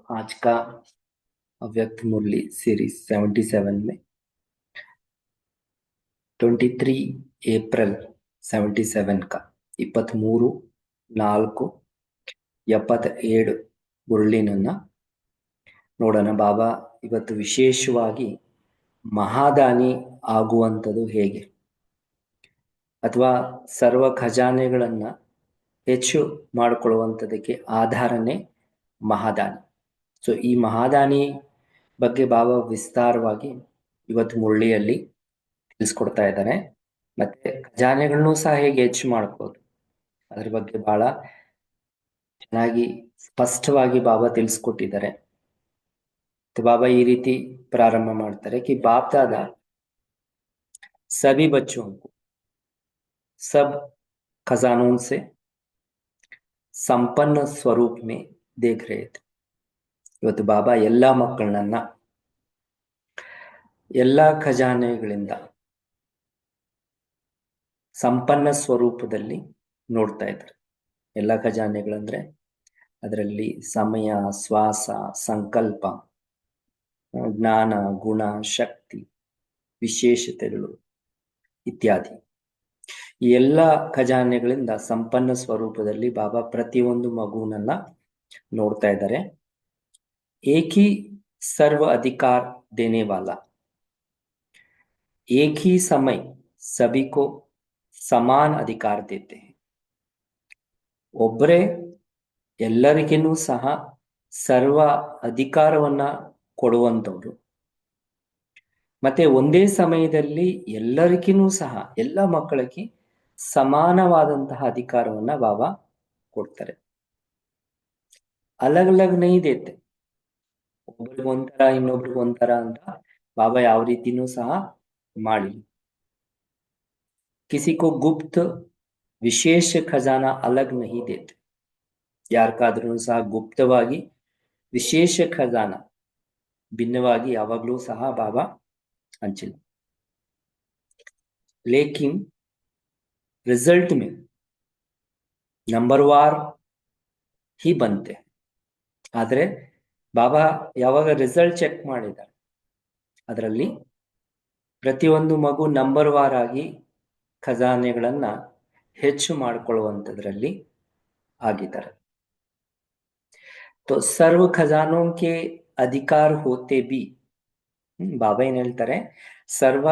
आज का अव्यक्त मुरली सीरीज 77 में 23 ಏಪ್ರಿಲ್ 77 का 23/4/77 ಮುರಳಿನನ್ನ ನೋಡೋಣ. ಬಾಬಾ ಇವತ್ತು ವಿಶೇಷವಾಗಿ ಮಹಾದಾನಿ ಆಗುವಂಥದ್ದು ಹೇಗೆ, ಅಥವಾ ಸರ್ವ ಖಜಾನೆಗಳನ್ನ ಹೆಚ್ಚು ಮಾಡಿಕೊಳ್ಳುವಂಥದ್ದಕ್ಕೆ ಆಧಾರನೇ ಮಹಾದಾನಿ. ಸೊ ಈ ಮಹಾದಾನಿ ಬಗ್ಗೆ ಬಾಬಾ ವಿಸ್ತಾರವಾಗಿ ಇವತ್ತು ಮುರಳಿಯಲ್ಲಿ ತಿಳಿಸ್ಕೊಡ್ತಾ ಇದ್ದಾರೆ. ಮತ್ತೆ ಖಜಾನೆಗಳನ್ನು ಸಹ ಹೇಗೆ ಹೆಚ್ಚು ಮಾಡ್ಬೋದು ಅದ್ರ ಬಗ್ಗೆ ಬಹಳ ಚೆನ್ನಾಗಿ ಸ್ಪಷ್ಟವಾಗಿ ಬಾಬಾ ತಿಳಿಸ್ಕೊಟ್ಟಿದ್ದಾರೆ. ಬಾಬಾ ಈ ರೀತಿ ಪ್ರಾರಂಭ ಮಾಡ್ತಾರೆ कि बाप दादा सभी बच्चों को सब खजानों से ಸಂಪನ್ನ ಸ್ವರೂಪ में देख रहे थे. ಇವತ್ತು ಬಾಬಾ ಎಲ್ಲಾ ಮಕ್ಕಳನ್ನ ಎಲ್ಲಾ ಖಜಾನೆಗಳಿಂದ ಸಂಪನ್ನ ಸ್ವರೂಪದಲ್ಲಿ ನೋಡ್ತಾ ಇದ್ದಾರೆ. ಎಲ್ಲ ಖಜಾನೆಗಳಂದ್ರೆ ಅದರಲ್ಲಿ ಸಮಯ, ಶ್ವಾಸ, ಸಂಕಲ್ಪ, ಜ್ಞಾನ, ಗುಣ, ಶಕ್ತಿ, ವಿಶೇಷತೆಗಳು ಇತ್ಯಾದಿ. ಈ ಎಲ್ಲ ಖಜಾನೆಗಳಿಂದ ಸಂಪನ್ನ ಸ್ವರೂಪದಲ್ಲಿ ಬಾಬಾ ಪ್ರತಿಯೊಂದು ಮಗುವನ್ನ ನೋಡ್ತಾ ಇದ್ದಾರೆ. एक ही सर्व अधिकार देने वाला, एक ही समय सभी को समान अधिकार देते हैं. ಒಬ್ಬರೇ ಎಲ್ಲರಿಗೂ ಸಹ ಸರ್ವ ಅಧಿಕಾರವನ್ನ ಕೊಡುವಂಥವ್ರು, ಮತ್ತೆ ಒಂದೇ ಸಮಯದಲ್ಲಿ ಎಲ್ಲರಿಗೂ ಸಹ ಎಲ್ಲ ಮಕ್ಕಳಿಗೆ ಸಮಾನವಾದಂತಹ ಅಧಿಕಾರವನ್ನ ಬಾಬಾ ಕೊಡ್ತಾರೆ. ಅಲಗ್ ಅಲಗ್ ನಹೀ ದೇತೆ, ಒಬ್ರಿಗೆ ಒಂಥರ ಇನ್ನೊಬ್ರಿಗೆ ಒಂಥರ ಅಂತ ಬಾಬಾ ಯಾವ ರೀತಿನೂ ಸಹ ಮಾಡಿ. किसी को गुप्त ವಿಶೇಷ ಖಜಾನಾ ಅಲಗ್ ನಹೀ ದೇತೆ, ಯಾರಿಗಾದ್ರೂ ಸಹ ಗುಪ್ತವಾಗಿ ವಿಶೇಷ ಖಜಾನ ಭಿನ್ನವಾಗಿ ಯಾವಾಗಲೂ ಸಹ ಬಾಬಾ ಹಂಚಿಲ್ಲ. लेकिन रिजल्ट में नंबरवार ही बनते. ಆದ್ರೆ ಬಾಬಾ ಯಾವಾಗ ರಿಸಲ್ಟ್ ಚೆಕ್ ಮಾಡಿದ್ದಾರೆ ಅದರಲ್ಲಿ ಪ್ರತಿಯೊಂದು ಮಗು ನಂಬರ್ ವಾರ್ ಆಗಿ ಖಜಾನೆಗಳನ್ನ ಹೆಚ್ಚು ಮಾಡಿಕೊಳ್ಳುವಂಥದ್ರಲ್ಲಿ ಆಗಿದ್ದಾರೆ. तो सर्व खजानों के अधिकार होते भी, ಬಾಬಾ ಏನ್ ಹೇಳ್ತಾರೆ, ಸರ್ವ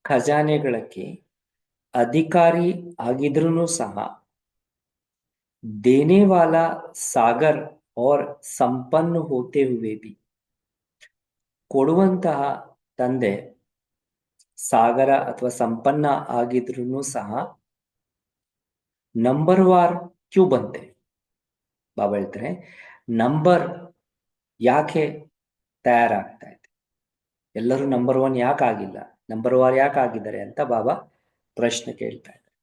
ಖಜಾನೆಗಳಿಗೆ ಅಧಿಕಾರಿ ಆಗಿದ್ರೂ ಸಹ देने वाला सागर और संपन्न होते हुए भी, ಕೊಡುವಂತಹ ತಂದೆ ಸಾಗರ ಅಥವಾ ಸಂಪನ್ನ ಆಗಿದ್ರೂ ಸಹ ನಂಬರ್ ವಾರ್ ಕ್ಯೂ ಬಂತೆ. ಬಾಬಾ ಹೇಳ್ತಾರೆ, ನಂಬರ್ ಯಾಕೆ ತಯಾರಾಗ್ತಾ ಇದೆ, ಎಲ್ಲರೂ ನಂಬರ್ 1 ಯಾಕೆ ಆಗಿಲ್ಲ, ನಂಬರ್ ವಾರ್ ಯಾಕೆ ಆಗಿದ್ದಾರೆ ಅಂತ ಬಾಬಾ ಪ್ರಶ್ನೆ ಕೇಳ್ತಾ ಇದ್ದಾರೆ.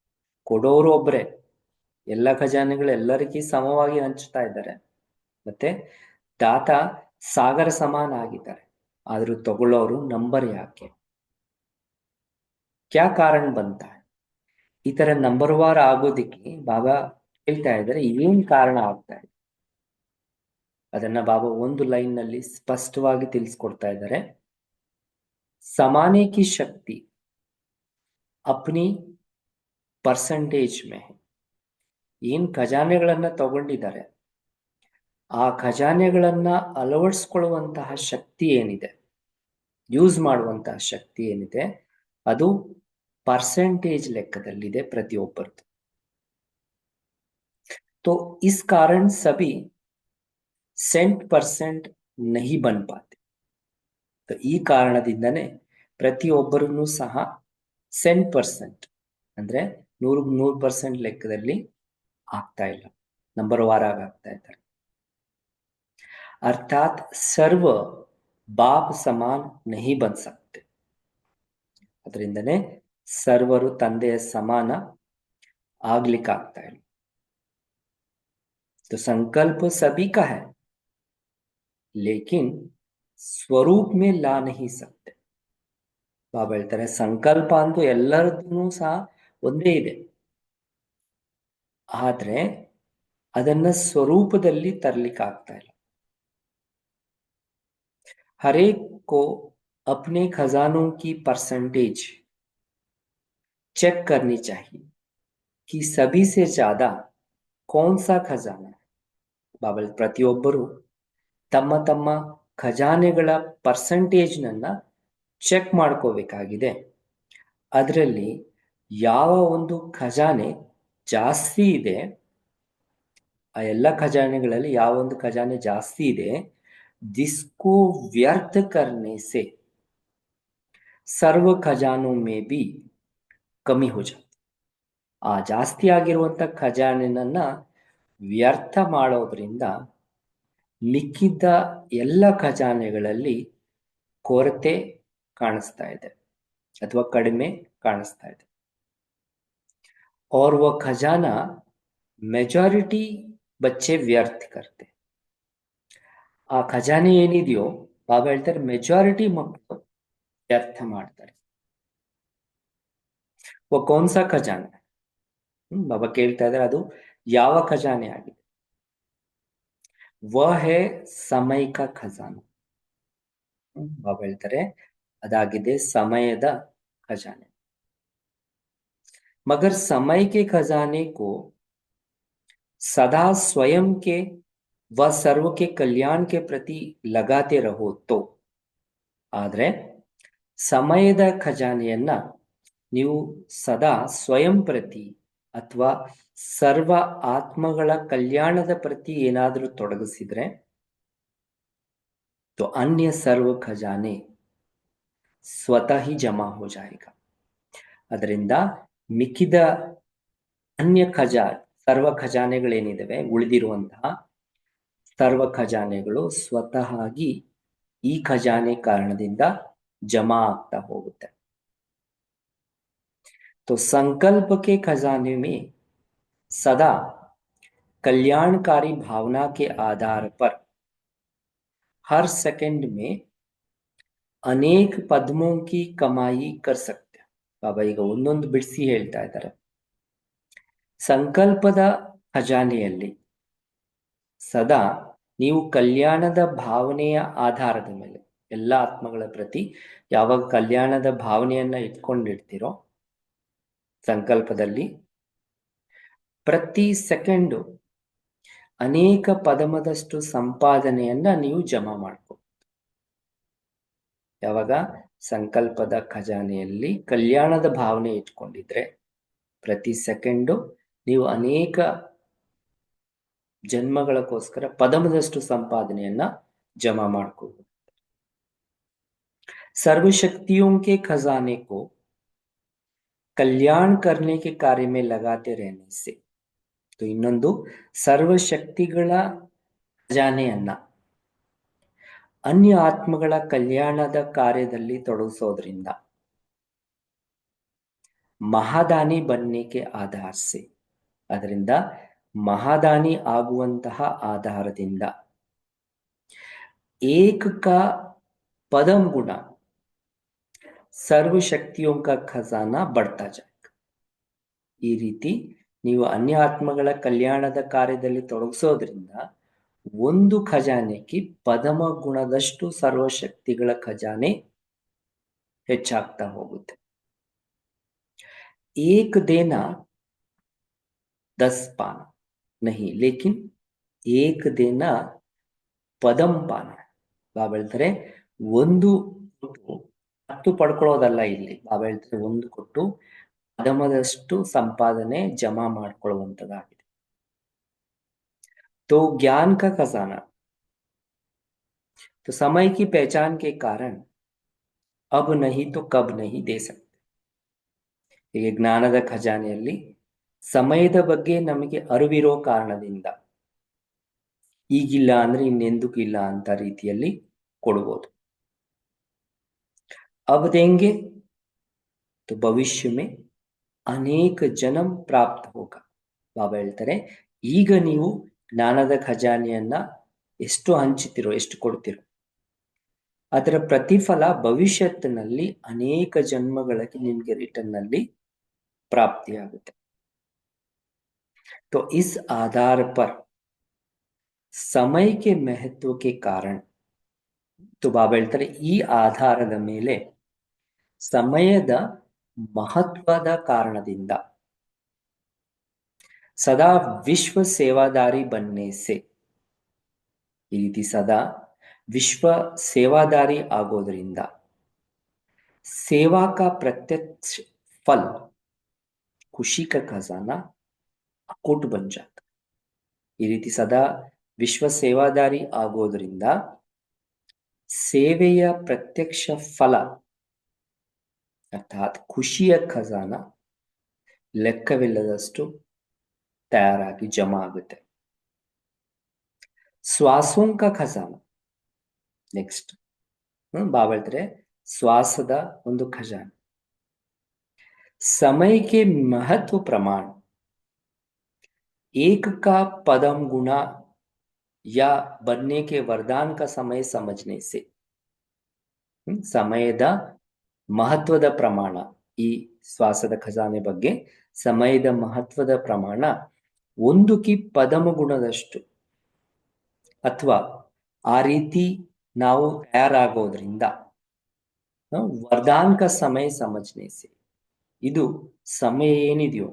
ಕೊಡೋರು ಒಬ್ರೆ, ಎಲ್ಲ ಖಜಾನೆಗಳು ಎಲ್ಲರಿಗೂ ಸಮವಾಗಿ ಹಂಚ್ತಾ ಇದ್ದಾರೆ, ಮತ್ತೆ ದಾತ ಸಾಗರ ಸಮಾನ ಆಗಿದ್ದಾರೆ, ಆದ್ರೂ ತಗೊಳ್ಳೋರು ನಂಬರ್ ಯಾಕೆ, ಕ್ಯಾ ಕಾರಣ ಬಂತ, ಈ ತರ ನಂಬರ್ ವಾರ್ ಆಗೋದಿಕ್ಕೆ ಬಾಬಾ ಹೇಳ್ತಾ ಇದ್ದಾರೆ ಏನ್ ಕಾರಣ ಆಗ್ತಾ ಇದೆ. ಅದನ್ನ ಬಾಬಾ ಒಂದು ಲೈನ್ ನಲ್ಲಿ ಸ್ಪಷ್ಟವಾಗಿ ತಿಳಿಸ್ಕೊಡ್ತಾ ಇದ್ದಾರೆ. समाने की शक्ति अपनी परसेंटेज में, ಏನ್ ಖಜಾನೆಗಳನ್ನ ತಗೊಂಡಿದ್ದಾರೆ ಆ ಖಜಾನೆಗಳನ್ನ ಅಳವಡಿಸ್ಕೊಳ್ಳುವಂತಹ ಶಕ್ತಿ ಏನಿದೆ, ಯೂಸ್ ಮಾಡುವಂತಹ ಶಕ್ತಿ ಏನಿದೆ, ಅದು ಪರ್ಸೆಂಟೇಜ್ ಲೆಕ್ಕದಲ್ಲಿದೆ ಪ್ರತಿಯೊಬ್ಬರದು. तो इस कारण सभी 100% नहीं बन पाते. ಈ ಕಾರಣದಿಂದನೇ ಪ್ರತಿಯೊಬ್ಬರೂ ಸಹ 100% ಅಂದ್ರೆ 100% ಲೆಕ್ಕದಲ್ಲಿ ಆಗ್ತಾ ಇಲ್ಲ, ನಂಬರ್ ವಾರ್ ಆಗ್ತಾ ಇದ್ದಾರೆ. ಅರ್ಥಾತ್ ಸರ್ವ ಬಾಪ್ ಸಮಾನ್ ನಹಿ ಬನ್ ಸಕ್ತೆ, ಅದರಿಂದನೇ ಸರ್ವರು ತಂದೆಯ ಸಮಾನ ಆಗ್ಲಿಕ್ಕಾಗ್ತಾ ಇಲ್ಲ. तो संकल्प सभी का है लेकिन स्वरूप में ला नहीं सकते. ಬಾಬಾ ಹೇಳ್ತಾರೆ ಸಂಕಲ್ಪ ಅಂತೂ ಎಲ್ಲರದ್ದು ಸಹ ಒಂದೇ ಇದೆ, ಆದ್ರೆ ಅದನ್ನ ಸ್ವರೂಪದಲ್ಲಿ ತರ್ಲಿಕ್ಕೆ ಆಗ್ತಾ ಇಲ್ಲ. हर एक को अपने खजानों की परसेंटेज चेक करनी चाहिए कि सभी से ज्यादा कौन सा खजाना है. ಬಾಬಲ್ ಪ್ರತಿಯೊಬ್ಬರು ತಮ್ಮ ತಮ್ಮ ಖಜಾನೆಗಳ ಪರ್ಸೆಂಟೇಜ್ನನ್ನ ಚೆಕ್ ಮಾಡ್ಕೋಬೇಕಾಗಿದೆ. ಅದರಲ್ಲಿ ಯಾವ ಒಂದು ಖಜಾನೆ ಜಾಸ್ತಿ ಇದೆ, ಆ ಎಲ್ಲ ಖಜಾನೆಗಳಲ್ಲಿ ಯಾವ ಒಂದು ಖಜಾನೆ ಜಾಸ್ತಿ ಇದೆ, जिसको व्यर्थ करने से सर्व खजानों में भी ಕಮ್ಮಿ हो जाती. ಆ ಜಾಸ್ತಿ ಆಗಿರುವಂತ ಖಜಾನೆನನ್ನ ವ್ಯರ್ಥ ಮಾಡೋದ್ರಿಂದ ಮಿಕ್ಕಿದ್ದ ಎಲ್ಲ ಖಜಾನೆಗಳಲ್ಲಿ ಕೊರತೆ ಕಾಣಿಸ್ತಾ ಇದೆ ಅಥವಾ ಕಡಿಮೆ ಕಾಣಿಸ್ತಾ ಇದೆ. और वह खजाना मेजॉरिटी बच्चे व्यर्थ करते. ಆ ಖಜಾನೆ ಏನಿದೆಯೋ ಬಾಬಾ ಹೇಳ್ತಾರೆ ಮೆಜಾರಿಟಿ ಮಕ್ಕಳು ವ್ಯರ್ಥ ಮಾಡ್ತಾರೆ. वो कौन सा ಖಜಾನೆ, ಬಾಬಾ ಕೇಳ್ತಾ ಇದ್ದಾರೆ ಅದು ಯಾವ ಖಜಾನೆ ಆಗಿದೆ. वह है समय का खजाना. ಬಾಬಾ ಹೇಳ್ತಾರೆ ಅದಾಗಿದೆ ಸಮಯದ ಖಜಾನೆ. मगर समय के खजाने को सदा स्वयं के व सर्व के कल्याण के प्रति लगाते रहो तो, ಆದ್ರೆ ಸಮಯದ ಖಜಾನೆಯನ್ನ ನೀವು ಸದಾ ಸ್ವಯಂ ಪ್ರತಿ ಅಥವಾ ಸರ್ವ ಆತ್ಮಗಳ ಕಲ್ಯಾಣದ ಪ್ರತಿ ಏನಾದರೂ ತೊಡಗಿಸಿದ್ರೆ तो अन्य सर्व खजाने स्वतः ही जमा हो जाएगा. ಅದರಿಂದ ಮಿಕ್ಕಿದ ಅನ್ಯ ಸರ್ವ ಖಜಾನೆಗಳೇನಿದಾವೆ ಉಳಿದಿರುವಂತಹ ಸರ್ವ ಖಜಾನೆಗಳು ಸ್ವತಃ ಆಗಿ ಈ ಖಜಾನೆ ಕಾರಣದಿಂದ ಜಮಾ ಆಗ್ತಾ ಹೋಗುತ್ತೆ. तो संकल्प के खजाने में सदा कल्याणकारी भावना के आधार पर हर सेकंड में अनेक पद्मों की कमाई कर सकते. ಬಾಬಾ ಈಗ ಒಂದೊಂದು ಬಿಡಿಸಿ ಹೇಳ್ತಾ ಇದ್ದಾರೆ. ಸಂಕಲ್ಪದ ಖಜಾನೆಯಲ್ಲಿ ಸದಾ ನೀವು ಕಲ್ಯಾಣದ ಭಾವನೆಯ ಆಧಾರದ ಮೇಲೆ ಎಲ್ಲ ಆತ್ಮಗಳ ಪ್ರತಿ ಯಾವಾಗ ಕಲ್ಯಾಣದ ಭಾವನೆಯನ್ನ ಇಟ್ಕೊಂಡಿರ್ತೀರೋ ಸಂಕಲ್ಪದಲ್ಲಿ ಪ್ರತಿ ಸೆಕೆಂಡು ಅನೇಕ ಪದಮದಷ್ಟು ಸಂಪಾದನೆಯನ್ನ ನೀವು ಜಮಾ ಮಾಡ್ಕೊ. ಯಾವಾಗ ಸಂಕಲ್ಪದ ಖಜಾನೆಯಲ್ಲಿ ಕಲ್ಯಾಣದ ಭಾವನೆ ಇಟ್ಕೊಂಡಿದ್ರೆ ಪ್ರತಿ ಸೆಕೆಂಡು ನೀವು ಅನೇಕ ಜನ್ಮಗಳಕ್ಕೋಸ್ಕರ ಪದಮದಷ್ಟು ಸಂಪಾದನೆಯನ್ನ ಜಮಾ ಮಾಡ್ಕೋಬಹುದು. सर्वशक्तियों के खजाने को कल्याण करने के कार्य में लगाते रहने से, तो ಇನ್ನೊಂದು ಸರ್ವಶಕ್ತಿಗಳ ಖಜಾನೆಯನ್ನ ಅನ್ಯ ಆತ್ಮಗಳ ಕಲ್ಯಾಣದ ಕಾರ್ಯದಲ್ಲಿ ತೊಡಗಿಸೋದ್ರಿಂದ ಮಹಾದಾನಿ ಬನ್ನೇಕೆ ಆಧಾರ್ಸೆ, ಅದರಿಂದ ಮಹಾದಾನಿ ಆಗುವಂತಹ ಆಧಾರದಿಂದ ಏಕ ಕಾ ಪದಂ ಗುಣ ಸರ್ವಶಕ್ತಿಯೋ ಕಾ ಖಜಾನಾ ಬಡ್ತಾ ಜಾಯೇಗಾ. ಈ ರೀತಿ ನೀವು ಅನ್ಯ ಆತ್ಮಗಳ ಕಲ್ಯಾಣದ ಕಾರ್ಯದಲ್ಲಿ ತೊಡಗಿಸೋದ್ರಿಂದ ಒಂದು ಖಜಾನೆಗೆ ಪದಮ ಗುಣದಷ್ಟು ಸರ್ವಶಕ್ತಿಗಳ ಖಜಾನೆ ಹೆಚ್ಚಾಗ್ತಾ ಹೋಗುತ್ತೆ. एक देना 10 पाना नहीं, लेकिन एक देना ಪದಂ ಪಾನ. ಬಾಬಾ ಹೇಳ್ತಾರೆ ಒಂದು ಕೊಟ್ಟು 10 ಪಡ್ಕೊಳ್ಳೋದಲ್ಲ ಇಲ್ಲಿ. ಬಾಬಾ ಹೇಳ್ತಾರೆ ಒಂದು ಕೊಟ್ಟು ಪದಮದಷ್ಟು ಸಂಪಾದನೆ ಜಮಾ ಮಾಡ್ಕೊಳ್ಳುವಂತದ್ದಾಗಿದೆ. तो ज्ञान का खजाना, तो समय की पहचान के कारण अब नहीं तो कब नहीं दे सकते. ಹೀಗೆ ಜ್ಞಾನದ ಖಜಾನೆಯಲ್ಲಿ ಸಮಯದ ಬಗ್ಗೆ ನಮಗೆ ಅರಿವಿರೋ ಕಾರಣದಿಂದ ಈಗಿಲ್ಲ ಅಂದ್ರೆ ಇನ್ನೆಂದಕ್ಕೂ ಇಲ್ಲ ಅಂತ ರೀತಿಯಲ್ಲಿ ಕೊಡ್ಬೋದು. अब देंगे तो भविष्य में अनेक जन्म प्राप्त होगा. ಬಾಬಾ ಹೇಳ್ತಾರೆ ಈಗ ನೀವು ಜ್ಞಾನದ ಖಜಾನೆಯನ್ನ ಎಷ್ಟು ಹಂಚುತ್ತೀರೋ ಎಷ್ಟು ಕೊಡ್ತೀರೋ ಅದರ ಪ್ರತಿಫಲ ಭವಿಷ್ಯತ್ತಿನಲ್ಲಿ ಅನೇಕ ಜನ್ಮಗಳಿಗೆ ನಿಮಗೆ ರಿಟರ್ನ್ ನಲ್ಲಿ ಪ್ರಾಪ್ತಿಯಾಗುತ್ತೆ. तो इस आधार पर समय के महत्व के कारण तो ಬಾಬಾ ಹೇಳ್ತಾರೆ ಈ ಆಧಾರದ ಮೇಲೆ ಸಮಯದ ಮಹತ್ವದ ಕಾರಣದಿಂದ सदा विश्व सेवादारी बनने से ಈ ರೀತಿ ಸದಾ ವಿಶ್ವ ಸೇವಾದಾರಿ ಆಗೋದ್ರಿಂದ सेवा का प्रत्यक्ष फल खुशी का खजाना अकूट बन जाता ಈ ರೀತಿ ಸದಾ ವಿಶ್ವ ಸೇವಾದಾರಿ ಆಗೋದ್ರಿಂದ ಸೇವೆಯ ಪ್ರತ್ಯಕ್ಷ ಫಲ ಅರ್ಥಾತ್ ಖುಷಿಯ ಖಜಾನ ಲೆಕ್ಕವಿಲ್ಲದಷ್ಟು ತಯಾರಾಗಿ ಜಮಾ ಆಗುತ್ತೆ ಶ್ವಾಸೋಂ ಕಾ ಖಜಾನ ನೆಕ್ಸ್ಟ್ ಬಾಬಾ ಹೇಳ್ತಾರೆ ಶ್ವಾಸದ ಒಂದು ಖಜಾನೆ समय के महत्व प्रमाण एक का पदम गुना या बनने के वरदान का समय समझने से ಸಮಯದ ಮಹತ್ವದ ಪ್ರಮಾಣ ಈ ಶ್ವಾಸದ ಖಜಾನೆ ಬಗ್ಗೆ ಸಮಯದ ಮಹತ್ವದ ಪ್ರಮಾಣ ಒಂದು ಕಿ ಪದಮ ಗುಣದಷ್ಟು ಅಥವಾ ಆ ರೀತಿ ನಾವು ತಯಾರಾಗೋದ್ರಿಂದ ವರದಾನ ಕಾ ಸಮಯ ಸಮಜ್ನೆ ಸೆ ಇದು ಸಮಯ ಏನಿದೆಯೋ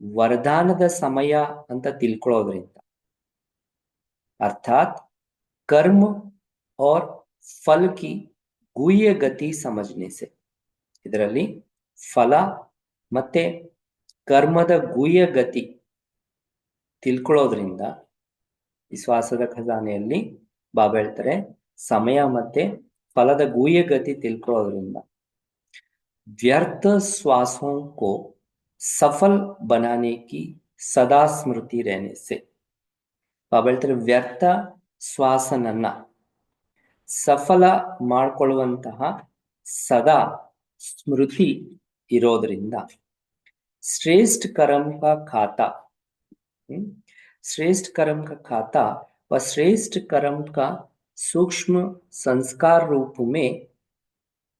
ವರದಾನದ ಸಮಯ ಅಂತ ತಿಳ್ಕೊಳ್ಳೋದ್ರಿಂದ ಅರ್ಥಾತ್ कर्म और फल की गुह्य गति समझने से ಇದರಲ್ಲಿ ಫಲ ಮತ್ತೆ ಕರ್ಮದ ಗುಹ್ಯ ಗತಿ ತಿಳ್ಕೊಳ್ಳೋದ್ರಿಂದ ಈ ಶ್ವಾಸದ ಖಜಾನೆಯಲ್ಲಿ ಬಾಬಾ ಹೇಳ್ತಾರೆ ಸಮಯ ಮತ್ತೆ ಫಲದ ಗುಹ್ಯ ಗತಿ ತಿಳ್ಕೊಳ್ಳೋದ್ರಿಂದ व्यर्थ श्वासों को सफल बनाने की सदा स्मृति रहने से ಬಾಬಾ ಹೇಳ್ತಾರೆ ವ್ಯರ್ಥ ಶ್ವಾಸನನ್ನ ಸಫಲ ಮಾಡಿಕೊಳ್ಳುವಂತಹ ಸದಾ ಸ್ಮೃತಿ ಇರೋದ್ರಿಂದ श्रेष्ठ कर्म का खाता श्रेष्ठ कर्म का खाता व श्रेष्ठ कर्म का सूक्ष्म संस्कार रूप में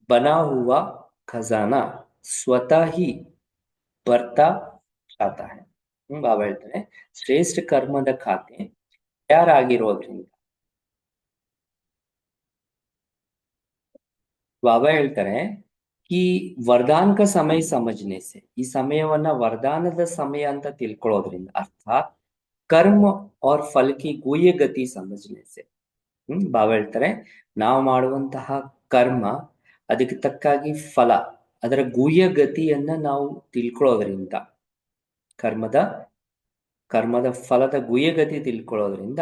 बना हुआ खजाना स्वतः ही ಬರ್ತಾ जाता है ಬಾಬಾ ಹೇಳ್ತಾರೆ ಶ್ರೇಷ್ಠ ಕರ್ಮದ ಖಾತೆ ತಯಾರಾಗಿರೋದ್ರಿಂದ ಬಾಬಾ ಹೇಳ್ತಾರೆ ಈ ವರದಾನ ಕ ಸಮಯ ಸಮಜ್ನೆ ಸೆ ಈ ಸಮಯವನ್ನ ವರದಾನದ ಸಮಯ ಅಂತ ತಿಳ್ಕೊಳ್ಳೋದ್ರಿಂದ ಅರ್ಥಾತ್ ಕರ್ಮ और फल की गुह्य गति समझने से ಬಾಬಾ ಹೇಳ್ತಾರೆ ನಾವು ಮಾಡುವಂತಹ ಕರ್ಮ ಅದಕ್ಕೆ ತಕ್ಕಾಗಿ ಫಲ ಅದರ ಗುಹ್ಯ ಗತಿಯನ್ನ ನಾವು ತಿಳ್ಕೊಳ್ಳೋದ್ರಿಂದ ಕರ್ಮದ ಫಲದ ಗುಹ್ಯ ಗತಿ ತಿಳ್ಕೊಳ್ಳೋದ್ರಿಂದ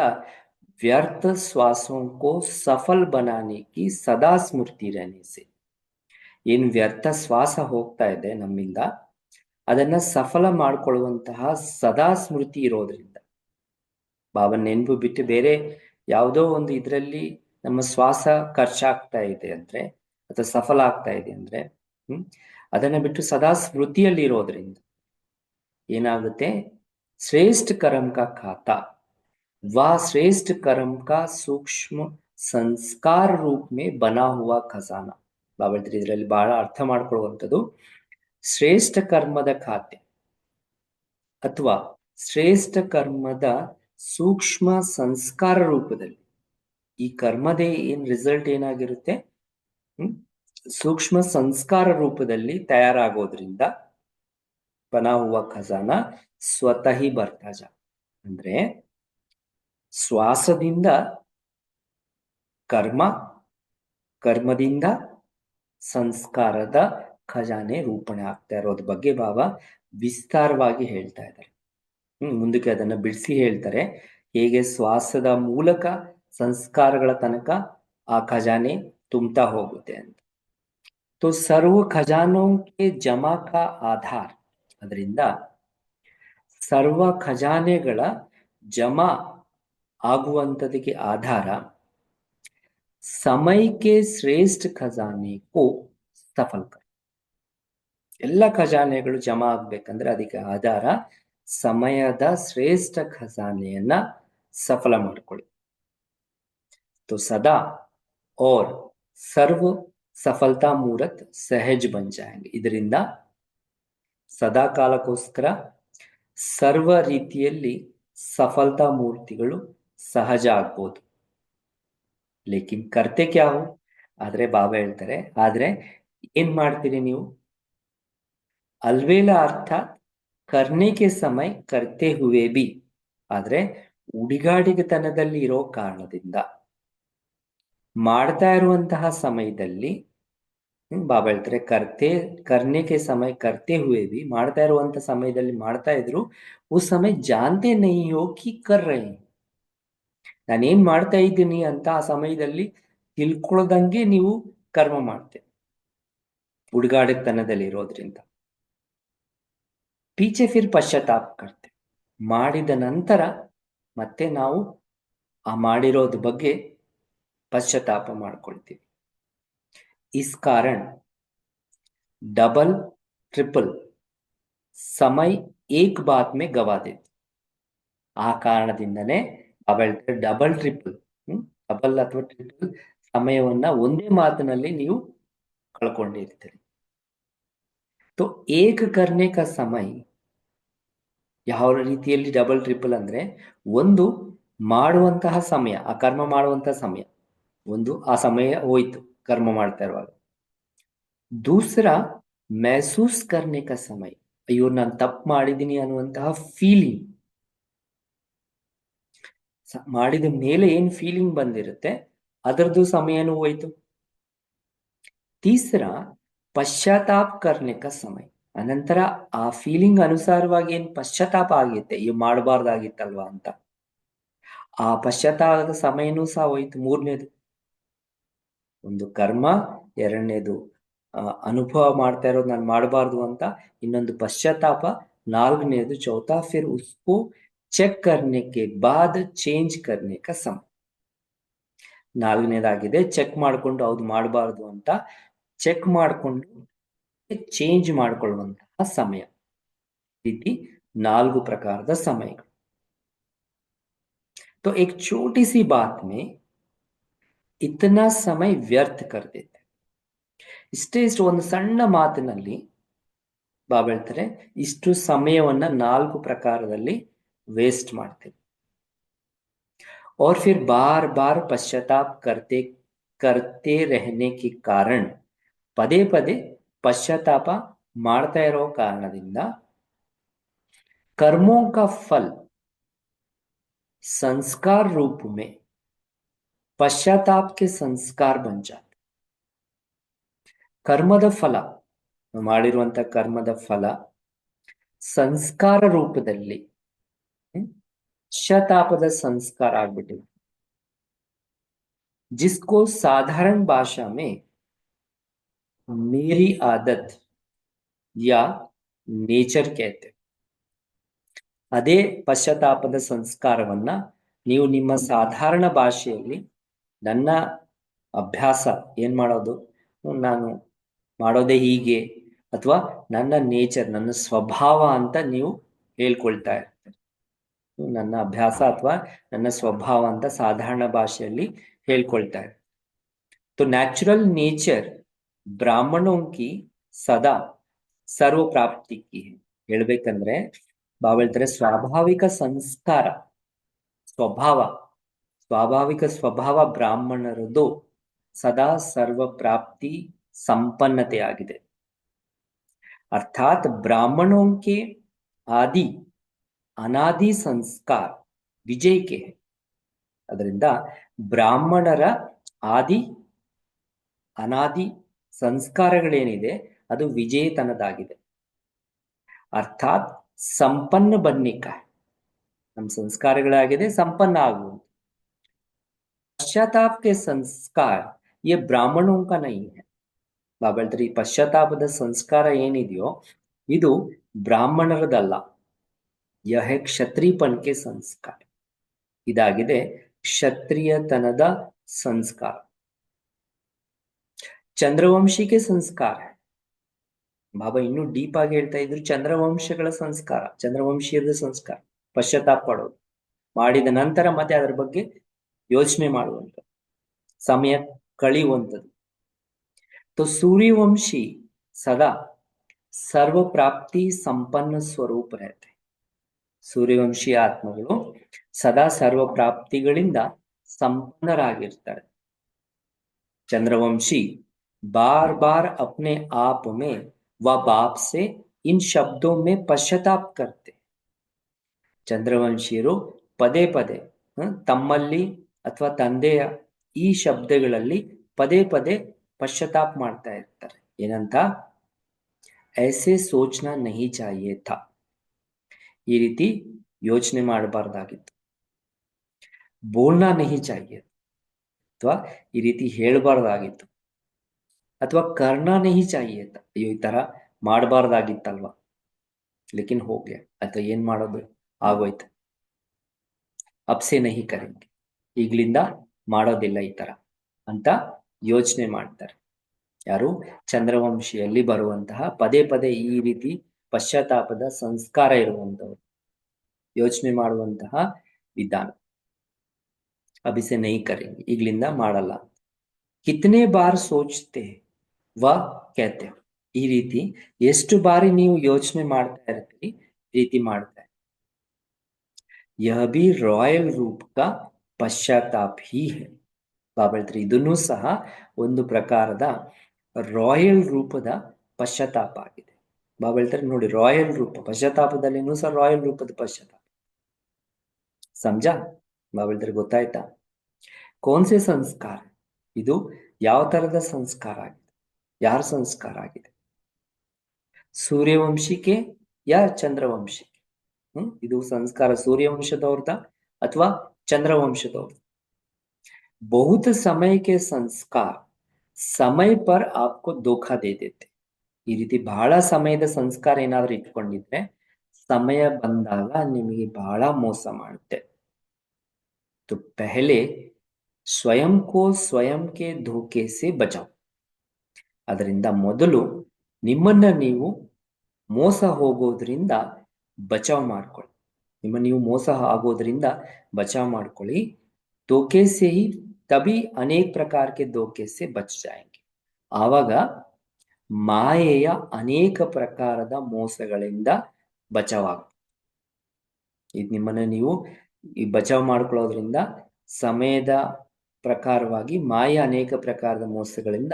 व्यर्थ श्वासों को सफल बनाने की सदा स्मृति रहने से ಏನು ವ್ಯರ್ಥ ಶ್ವಾಸ ಹೋಗ್ತಾ ಇದೆ ನಮ್ಮಿಂದ ಅದನ್ನ ಸಫಲ ಮಾಡಿಕೊಳ್ಳುವಂತಹ ಸದಾ ಸ್ಮೃತಿ ಇರೋದ್ರಿಂದ ಬಾಬಾ ನೆನಪು ಬಿಟ್ಟು ಬೇರೆ ಯಾವುದೋ ಒಂದು ಇದರಲ್ಲಿ ನಮ್ಮ ಶ್ವಾಸ ಖರ್ಚಾಗ್ತಾ ಇದೆ ಅಂದ್ರೆ ಅಥವಾ ಸಫಲ ಆಗ್ತಾ ಇದೆ ಅಂದ್ರೆ ಅದನ್ನ ಬಿಟ್ಟು ಸದಾ ಸ್ಮೃತಿಯಲ್ಲಿ ಇರೋದ್ರಿಂದ ಏನಾಗುತ್ತೆ श्रेष्ठ कर्म का खाता व श्रेष्ठ कर्म का सूक्ष्म संस्कार रूप में बना हुआ खजाना ಬಾಬಾ ಇದರಲ್ಲಿ ಬಹಳ ಅರ್ಥ ಮಾಡ್ಕೊಳ್ಳುವಂಥದ್ದು ಶ್ರೇಷ್ಠ ಕರ್ಮದ ಖಾತೆ ಅಥವಾ ಶ್ರೇಷ್ಠ ಕರ್ಮದ ಸೂಕ್ಷ್ಮ ಸಂಸ್ಕಾರ ರೂಪದಲ್ಲಿ ಈ ಕರ್ಮದೇ ಏನ್ ರಿಸಲ್ಟ್ ಏನಾಗಿರುತ್ತೆ ಸೂಕ್ಷ್ಮ ಸಂಸ್ಕಾರ ರೂಪದಲ್ಲಿ ತಯಾರಾಗೋದ್ರಿಂದ ಬನಾ ಹುವಾ ಖಜಾನ ಸ್ವತಃ ಬರ್ತಾ ಜಾ ಅಂದ್ರೆ ಶ್ವಾಸದಿಂದ ಕರ್ಮದಿಂದ ಸಂಸ್ಕಾರದ ಖಜಾನೆ ರೂಪಣೆ ಆಗ್ತಾ ಇರೋದ್ರ ಬಗ್ಗೆ ಬಾಬಾ ವಿಸ್ತಾರವಾಗಿ ಹೇಳ್ತಾ ಇದ್ದಾರೆ ಮುಂದಕ್ಕೆ ಅದನ್ನ ಬಿಡಿಸಿ ಹೇಳ್ತಾರೆ ಹೇಗೆ ಶ್ವಾಸದ ಮೂಲಕ ಸಂಸ್ಕಾರಗಳ ತನಕ ಆ ಖಜಾನೆ ತುಂಬತಾ ಹೋಗುತ್ತೆ ಅಂತ तो सर्व खजानों के जमा का आधार ಅದರಿಂದ ಸರ್ವ ಖಜಾನೆಗಳ ಜಮಾ ಆಗುವಂತದಕ್ಕೆ ಆಧಾರ ಸಮಯ के श्रेष्ठ खजाने को सफल कर ಎಲ್ಲ ಖಜಾನೆಗಳು ಜಮಾ ಆಗ್ಬೇಕಂದ್ರೆ ಅದಕ್ಕೆ ಆಧಾರ ಸಮಯದ ಶ್ರೇಷ್ಠ ಖಜಾನೆಯನ್ನ ಸಫಲ ಮಾಡ್ಕೊಳ್ಳಿ तो सदा और सर्व सफलता मूर्त सहज बन जाएंगे ಇದರಿಂದ ಸದಾ ಕಾಲಕ್ಕೋಸ್ಕರ ಸರ್ವ ರೀತಿಯಲ್ಲಿ ಸಫಲತಾ ಮೂರ್ತಿಗಳು ಸಹಜ ಆಗ್ಬೋದು. ಲೇಕಿನ್ ಕರ್ತೆ ಕ್ಯಾ ಹೋ? ಆದ್ರೆ ಬಾಬಾ ಹೇಳ್ತಾರೆ, ಆದ್ರೆ ಏನ್ ಮಾಡ್ತೀರಿ ನೀವು? ಅಲ್ವೇಲ ಅರ್ಥಾತ್ ಕರ್ನೆ ಕೆ ಸಮಯ ಕರ್ತೆ ಹುವೆ ಬಿ. ಆದ್ರೆ ಉಡಿಗಾಡಿಗತನದಲ್ಲಿ ಇರೋ ಕಾರಣದಿಂದ ಮಾಡ್ತಾ ಇರುವಂತಹ ಸಮಯದಲ್ಲಿ ಬಾಬಾ ಹೇಳ್ತಾರೆ ಕರ್ನೆ ಕೆ ಸಮಯ ಕರ್ತೆ ಹುವೆ ಬಿ, ಮಾಡ್ತಾ ಇರುವಂತ ಸಮಯದಲ್ಲಿ ಮಾಡ್ತಾ ಇದ್ರು ಉಸ್ ಸಮಯ ಜಾನ್ತೆ ನಹಿ ಹೋ ಕಿ ಕರ್ ರಹೆ ಹೈ. ನಾನೇನ್ ಮಾಡ್ತಾ ಇದ್ದೀನಿ ಅಂತ ಆ ಸಮಯದಲ್ಲಿ ತಿಳ್ಕೊಳ್ದಂಗೆ ನೀವು ಕರ್ಮ ಮಾಡ್ತೇವೆ, ಉಡುಗಾಡಿತನದಲ್ಲಿ ಇರೋದ್ರಿಂದ. ಪೀಚೆ ಫಿರ್ ಪಶ್ಚಾತ್ತಾಪ ಕರ್ತೇವೆ, ಮಾಡಿದ ನಂತರ ಮತ್ತೆ ನಾವು ಆ ಮಾಡಿರೋದ್ ಬಗ್ಗೆ ಪಶ್ಚಾತ್ತಾಪ ಮಾಡ್ಕೊಳ್ತೀವಿ. ಇಸ್ ಕಾರಣ ಡಬಲ್ ಟ್ರಿಪಲ್ ಸಮಯ ಏಕ್ ಬಾತ್ ಮೇ ಗವಾ ದೇತೆ. ಆ ಕಾರಣದಿಂದನೇ ಡಬಲ್ ಟ್ರಿಪಲ್ ಡಬಲ್ ಅಥವಾ ಟ್ರಿಪಲ್ ಸಮಯವನ್ನ ಒಂದೇ ಮಾತಿನಲ್ಲಿ ನೀವು ಕಳ್ಕೊಂಡಿರ್ತೀರಿ. ತೋ ಏಕ್ ಕರ್ನೆ ಕಾ ಸಮಯ, ಯಾವ ರೀತಿಯಲ್ಲಿ ಡಬಲ್ ಟ್ರಿಪಲ್ ಅಂದ್ರೆ, ಒಂದು ಮಾಡುವಂತಹ ಸಮಯ, ಆ ಕರ್ಮ ಮಾಡುವಂತಹ ಸಮಯ ಒಂದು, ಆ ಸಮಯ ಹೋಯ್ತು ಕರ್ಮ ಮಾಡ್ತಾ ಇರುವಾಗ. ದೂಸರ ಮೆಹಸೂಸ್ ಕರ್ನೆ ಕಾ ಸಮಯ, ಅಯ್ಯೋ ನಾನು ತಪ್ಪು ಮಾಡಿದ್ದೀನಿ ಅನ್ನುವಂತಹ ಫೀಲಿಂಗ್, ಮಾಡಿದ ಮೇಲೆ ಏನ್ ಫೀಲಿಂಗ್ ಬಂದಿರುತ್ತೆ ಅದರದ್ದು ಸಮಯನೂ ಹೋಯ್ತು. ತೀಸರ ಪಶ್ಚಾತ್ತಾಪ ಕರ್ನೆ ಕಾ ಸಮಯ, ಅನಂತರ ಆ ಫೀಲಿಂಗ್ ಅನುಸಾರವಾಗಿ ಏನ್ ಪಶ್ಚಾತ್ತಾಪ ಆಗೈತೆ, ಈ ಮಾಡಬಾರ್ದಾಗಿತ್ತಲ್ವಾ ಅಂತ, ಆ ಪಶ್ಚಾತ್ತಾಪದ ಸಮಯನೂ ಸಹ ಹೋಯ್ತು. ಮೂರನೇದು ಒಂದು ಕರ್ಮ, ಎರಡನೇದು ಅನುಭವ ಮಾಡ್ತಾ ಇರೋದು ನಾನು ಮಾಡಬಾರ್ದು ಅಂತ, ಇನ್ನೊಂದು ಪಶ್ಚಾತ್ತಾಪ, ನಾಲ್ಕನೇದು ಚೌಥಾ ಫಿರ್ ಉಸ್ಕೋ ಚೆಕ್ ಕರ್ನೆ ಕೆ ಬಾದ್ ಚೇಂಜ್ ಕರ್ನೆ ಕಾ ಸಮಯ. ನಾಲ್ಕನೇದಾಗಿದೆ ಚೆಕ್ ಮಾಡ್ಕೊಂಡು ಹೌದು ಮಾಡಬಾರ್ದು ಅಂತ ಚೆಕ್ ಮಾಡಿಕೊಂಡು ಚೇಂಜ್ ಮಾಡಿಕೊಳ್ಳುವಂತಹ ಸಮಯ. ರೀತಿ 4 ಪ್ರಕಾರದ ಸಮಯಗಳು. तो एक छोटी सी बात में इतना समय व्यर्थ कर देते. ಇಷ್ಟು ಒಂದು ಸಣ್ಣ ಮಾತಿನಲ್ಲಿ ಬಾಬಾ ಹೇಳ್ತಾರೆ ಇಷ್ಟು ಸಮಯವನ್ನ 4 ಪ್ರಕಾರದಲ್ಲಿ ವೇಸ್ಟ್ ಮಾಡ್ತೇವೆ. और फिर बार बार पश्चाताप करते करते रहने के कारण, ಪದೇ ಪದೇ ಪಶ್ಚಾತ್ತಾಪ ಮಾಡ್ತಾ ಇರೋ ಕಾರಣದಿಂದ कर्मों का फल संस्कार रूप में पश्चाताप के संस्कार बन जाते. ಕರ್ಮದ ಫಲ, ಮಾಡಿರುವಂತ ಕರ್ಮದ ಫಲ ಸಂಸ್ಕಾರ ರೂಪದಲ್ಲಿ ಪಶ್ಚಾತ್ತಾಪದ ಸಂಸ್ಕಾರ ಆಗ್ಬಿಟ್ಟಿದೆ. जिसको साधारण भाषा में मेरी आदत या ನೇಚರ್ कहते. ಅದೇ ಪಶ್ಚಾತ್ತಾಪದ ಸಂಸ್ಕಾರವನ್ನ ನೀವು ನಿಮ್ಮ ಸಾಧಾರಣ ಭಾಷೆಯಲ್ಲಿ ನನ್ನ ಅಭ್ಯಾಸ ಏನ್ ಮಾಡೋದು, ನಾನು ಮಾಡೋದೇ ಹೀಗೆ, ಅಥವಾ ನನ್ನ ನೇಚರ್, ನನ್ನ ಸ್ವಭಾವ ಅಂತ ನೀವು ಹೇಳ್ಕೊಳ್ತಾ ಇರ್ತೀರಿ. ನನ್ನ ಅಭ್ಯಾಸ ಅಥವಾ ನನ್ನ ಸ್ವಭಾವ ಅಂತ ಸಾಧಾರಣ ಭಾಷೆಯಲ್ಲಿ ಹೇಳ್ಕೊಳ್ತಾ ಇರ್ತೀರಿ. तो नेचुरल नेचर ब्राह्मणों की सदा सर्व प्राप्ति की है. ಹೇಳ್ಬೇಕಂದ್ರೆ ಬಾಬಾ ಹೇಳ್ತಾರೆ ಸ್ವಾಭಾವಿಕ ಸಂಸ್ಕಾರ, ಸ್ವಾಭಾವಿಕ ಸ್ವಭಾವ ಬ್ರಾಹ್ಮಣರದು ಸದಾ ಸರ್ವ ಪ್ರಾಪ್ತಿ ಸಂಪನ್ನತೆ ಆಗಿದೆ. अर्थात ब्राह्मणों के आदि अनादि संस्कार विजय के है. ಅದರಿಂದ ಬ್ರಾಹ್ಮಣರ ಆದಿ ಅನಾದಿ ಸಂಸ್ಕಾರಗಳೇನಿದೆ ಅದು ವಿಜೇತನದಾಗಿದೆ. ಅರ್ಥಾತ್ ಸಂಪನ್ನ ಬನ್ನಿಕ, ನಮ್ಮ ಸಂಸ್ಕಾರಗಳಾಗಿದೆ ಸಂಪನ್ನ ಆಗುವುದು. ಪಶ್ಚಾತ್ತಾಪ ಕೆ ಸಂಸ್ಕಾರ ये ಬ್ರಾಹ್ಮಣೋं का नहीं है. ಬಾಬಾ ಹೇಳ್ತಾರೆ ಈ ಪಶ್ಚಾತ್ತಾಪದ ಸಂಸ್ಕಾರ ಏನಿದೆಯೋ ಇದು ಬ್ರಾಹ್ಮಣರದಲ್ಲ. ಯಹ ಕ್ಷತ್ರಿಯಪನ್ ಕೆ ಸಂಸ್ಕಾರ, ಇದಾಗಿದೆ ಕ್ಷತ್ರಿಯತನದ ಸಂಸ್ಕಾರ. ಚಂದ್ರವಂಶಿಕೆ ಸಂಸ್ಕಾರ, ಬಾಬಾ ಇನ್ನೂ ಡೀಪ್ ಆಗಿ ಹೇಳ್ತಾ ಇದ್ರು ಚಂದ್ರವಂಶಗಳ ಸಂಸ್ಕಾರ, ಚಂದ್ರವಂಶೀಯದ ಸಂಸ್ಕಾರ ಪಶ್ಚಾತ್ತಾಪ ಪಡೋದು, ಮಾಡಿದ ನಂತರ ಮತ್ತೆ ಅದರ ಬಗ್ಗೆ ಯೋಚನೆ ಮಾಡುವಂಥದ್ದು, ಸಮಯ ಕಳೆಯುವಂಥದ್ದು. तो सूर्यवंशी सदा सर्व प्राप्ति संपन्न स्वरूप रहते. ಸೂರ್ಯವಂಶಿ ಆತ್ಮಗಳು ಸದಾ ಸರ್ವ ಪ್ರಾಪ್ತಿಗಳಿಂದ ಸಂಪನ್ನರಾಗಿರ್ತಾರೆ. चंद्रवंशी बार बार अपने आप में व बाप से इन शब्दों में पश्चाताप करते. ಚಂದ್ರವಂಶಿಯರು ಪದೇ ಪದೇ ತಮ್ಮಲ್ಲಿ ಅಥವಾ ತಂದೆಯ ಈ ಶಬ್ದಗಳಲ್ಲಿ ಪದೇ ಪದೇ ಪಶ್ಚಾತ್ತಾಪ ಮಾಡ್ತಾ ಇರ್ತಾರೆ. ಏನಂತ? ऐसे सोचना नहीं चाहिए था. ಈ ರೀತಿ ಯೋಚನೆ ಮಾಡಬಾರ್ದಾಗಿತ್ತು. बोलना नहीं चाहिए ಅಥವಾ ಈ ರೀತಿ ಹೇಳಬಾರ್ದಾಗಿತ್ತು. ಅಥವಾ करना नहीं चाहिए था, ಅಯ್ಯೋ ಈ ತರ ಮಾಡಬಾರ್ದಾಗಿತ್ತಲ್ವಾ, ಲೇಕಿನ್ हो गया, ಅಥವಾ ಏನ್ ಮಾಡೋದು ಆಗೋಯ್ತು. अब से नहीं करेंगे, ಈಗಲಿಂದ ಮಾಡೋದಿಲ್ಲ ಈ ತರ ಅಂತ ಯೋಚನೆ ಮಾಡ್ತಾರೆ. ಯಾರು? ಚಂದ್ರವಂಶಿಯಲ್ಲಿ ಬರುವಂತಹ ಪದೇ ಪದೇ ಈ ರೀತಿ ಪಶ್ಚಾತ್ತಾಪದ ಸಂಸ್ಕಾರ ಇರುವಂತವರು, ಯೋಚನೆ ಮಾಡುವಂತಹ ವಿಧಾನ. अभी से नहीं करेंगे, ಈಗಲಿಂದ ಮಾಡಲ್ಲ. कितने बार सोचते व कहते हो, ಈ ರೀತಿ ಎಷ್ಟು ಬಾರಿ ನೀವು ಯೋಚನೆ ಮಾಡ್ತಾ ಇರ್ತೀರಿ, ರೀತಿ ಮಾಡ್ತಾ. यह भी रॉयल रूप का पश्चाताप ही है. ಬಾಬಾ ಹೇಳ್ತಾರೆ ಇದನ್ನು ಸಹ ಒಂದು ಪ್ರಕಾರದ ರಾಯಲ್ ರೂಪದ ಪಶ್ಚಾತ್ತಾಪ ಆಗಿದೆ. ಬಾಬಾ ಹೇಳ್ತಾರೆ ನೋಡಿ, ರಾಯಲ್ ರೂಪ ಪಶ್ಚಾತ್ತಾಪದಲ್ಲಿನೂ ಸಹ ರಾಯಲ್ ರೂಪದ ಪಶ್ಚಾತ್ತಾಪ. ಸಮಜಾ? ಬಾಬಾ ಹೇಳ್ತಾರೆ ಗೊತ್ತಾಯ್ತಾ? ಕೋನ್ಸೆ ಸಂಸ್ಕಾರ, ಇದು ಯಾವ ತರದ ಸಂಸ್ಕಾರ ಆಗಿದೆ, ಯಾರ ಸಂಸ್ಕಾರ ಆಗಿದೆ? ಸೂರ್ಯವಂಶಿಕೆ ಯಾ ಚಂದ್ರವಂಶಿಕೆ? ಇದು ಸಂಸ್ಕಾರ सूर्यवंशदौरदा अथवा चंद्रवंशदौर? बहुत समय के संस्कार समय पर आपको धोखा दे देते. ಈ ರೀತಿ ಬಹಳ ಸಮಯದ ಸಂಸ್ಕಾರ ಏನಾದರೂ ಇಟ್ಕೊಂಡಿದ್ರೆ ಸಮಯ ಬಂದಾಗ ನಿಮಗೆ ಬಹಳ ಮೋಸ ಮಾಡುತ್ತೆ. तो पहले स्वयं को स्वयं के धोखे से बचाओ. ಅದರಿಂದ ಮೊದಲು ನಿಮ್ಮನ್ನ ನೀವು ಮೋಸ ಹೋಗೋದ್ರಿಂದ ಬಚಾವ್ ಮಾಡ್ಕೊಳ್ಳಿ. ನಿಮ್ಮ ನೀವು ಮೋಸ ಆಗೋದ್ರಿಂದ बचाव ಮಾಡ್ಕೊಳ್ಳಿ. धोखे से ही तभी अनेक प्रकार के धोखे से बच जाएंगे. ಆವಾಗ ಮಾಯೆಯ ಅನೇಕ ಪ್ರಕಾರದ ಮೋಸಗಳಿಂದ ಬಚಾವ್ ಆಗುತ್ತೆ. ಇದು ನಿಮ್ಮನ್ನ ನೀವು ಈ ಬಚಾವ್ ಮಾಡ್ಕೊಳ್ಳೋದ್ರಿಂದ ಸಮಯದ ಪ್ರಕಾರವಾಗಿ ಮಾಯೆ ಅನೇಕ ಪ್ರಕಾರದ ಮೋಸಗಳಿಂದ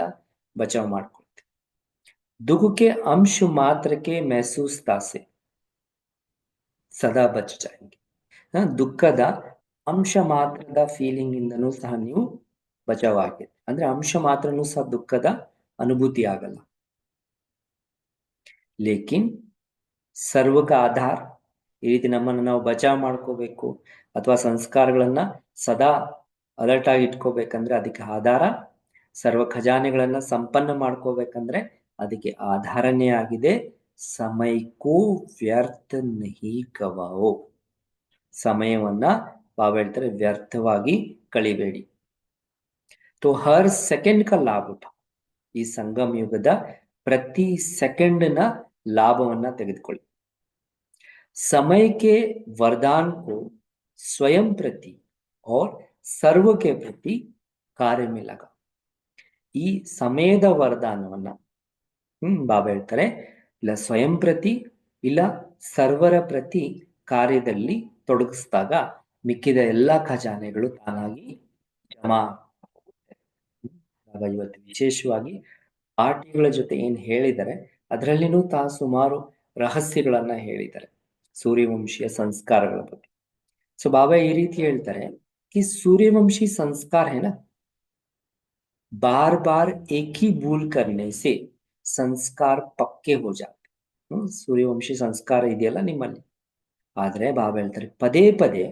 ಬಚಾವ್ ಮಾಡ್ಕೊಳ್ತೀವಿ. दुख के अंश मात्र के महसूसता से ಸದಾ ಬಚ ಜಾएंगे. ದುಃಖದ ಅಂಶ ಮಾತ್ರದ ಫೀಲಿಂಗ್ ಇಂದನೂ ಸಹ ನೀವು ಬಚಾವ್ ಆಗಿದೆ. ಅಂದ್ರೆ ಅಂಶ ಮಾತ್ರನೂ ಸಹ ದುಃಖದ ಅನುಭೂತಿ ಆಗಲ್ಲ. ಲೇಕಿನ್ ಸರ್ವಕ ಆಧಾರ, ಈ ರೀತಿ ನಮ್ಮನ್ನು ನಾವು ಬಚಾವ್ ಮಾಡ್ಕೋಬೇಕು ಅಥವಾ ಸಂಸ್ಕಾರಗಳನ್ನ ಸದಾ ಅಲರ್ಟ್ ಆಗಿ ಇಟ್ಕೋಬೇಕಂದ್ರೆ ಅದಕ್ಕೆ ಆಧಾರ, ಸರ್ವ ಖಜಾನೆಗಳನ್ನ ಸಂಪನ್ನ ಮಾಡ್ಕೋಬೇಕಂದ್ರೆ ಅದಕ್ಕೆ ಆಧಾರನೇ ಆಗಿದೆ ಸಮಯಕ್ಕೂ ವ್ಯರ್ಥ ನಹಿ ಗವಾओ. ಸಮಯವನ್ನ ಬಾಬಾ ಹೇಳ್ತಾರೆ ವ್ಯರ್ಥವಾಗಿ ಕಳಿಬೇಡಿ. तो हर सेकंड का लाभ उठाओ. ಈ ಸಂಗಮ ಯುಗದ ಪ್ರತಿ ಸೆಕೆಂಡ್ನ ಲಾಭವನ್ನ ತೆಗೆದುಕೊಳ್ಳಿ. समय के वरदान को स्वयं प्रति और सर्व के प्रति कार्य में लगा. ಈ ಸಮಯದ ವರದಾನವನ್ನ ಬಾಬಾ ಹೇಳ್ತಾರೆ ಇಲ್ಲ ಸ್ವಯಂ ಪ್ರತಿ ಇಲ್ಲ ಸರ್ವರ ಪ್ರತಿ ಕಾರ್ಯದಲ್ಲಿ ತೊಡಗಿಸಿದಾಗ ಮಿಕ್ಕಿದ ಎಲ್ಲಾ ಖಜಾನೆಗಳು ತಾನಾಗಿ ಜಮಾ. ಬಾಬಾ ಇವತ್ತು ವಿಶೇಷವಾಗಿ ಪಾಠಗಳ ಜೊತೆ ಏನ್ ಹೇಳಿದರೆ ಅದರಲ್ಲಿನೂ ಸುಮಾರು ರಹಸ್ಯಗಳನ್ನ ಹೇಳಿದ್ದಾರೆ ಸೂರ್ಯವಂಶಿಯ ಸಂಸ್ಕಾರಗಳ ಬಗ್ಗೆ. ಸೊ ಬಾಬಾ ಈ ರೀತಿ ಹೇಳ್ತಾರೆ कि सूर्यवंशी संस्कार है ना, बार बार एक ही भूल करने से संस्कार पक्के हो जाते. ಸೂರ್ಯವಂಶಿ ಸಂಸ್ಕಾರ ಇದೆಯಲ್ಲ ನಿಮ್ಮಲ್ಲಿ, ಆದ್ರೆ ಬಾಬಾ ಹೇಳ್ತಾರೆ ಪದೇ ಪದೇ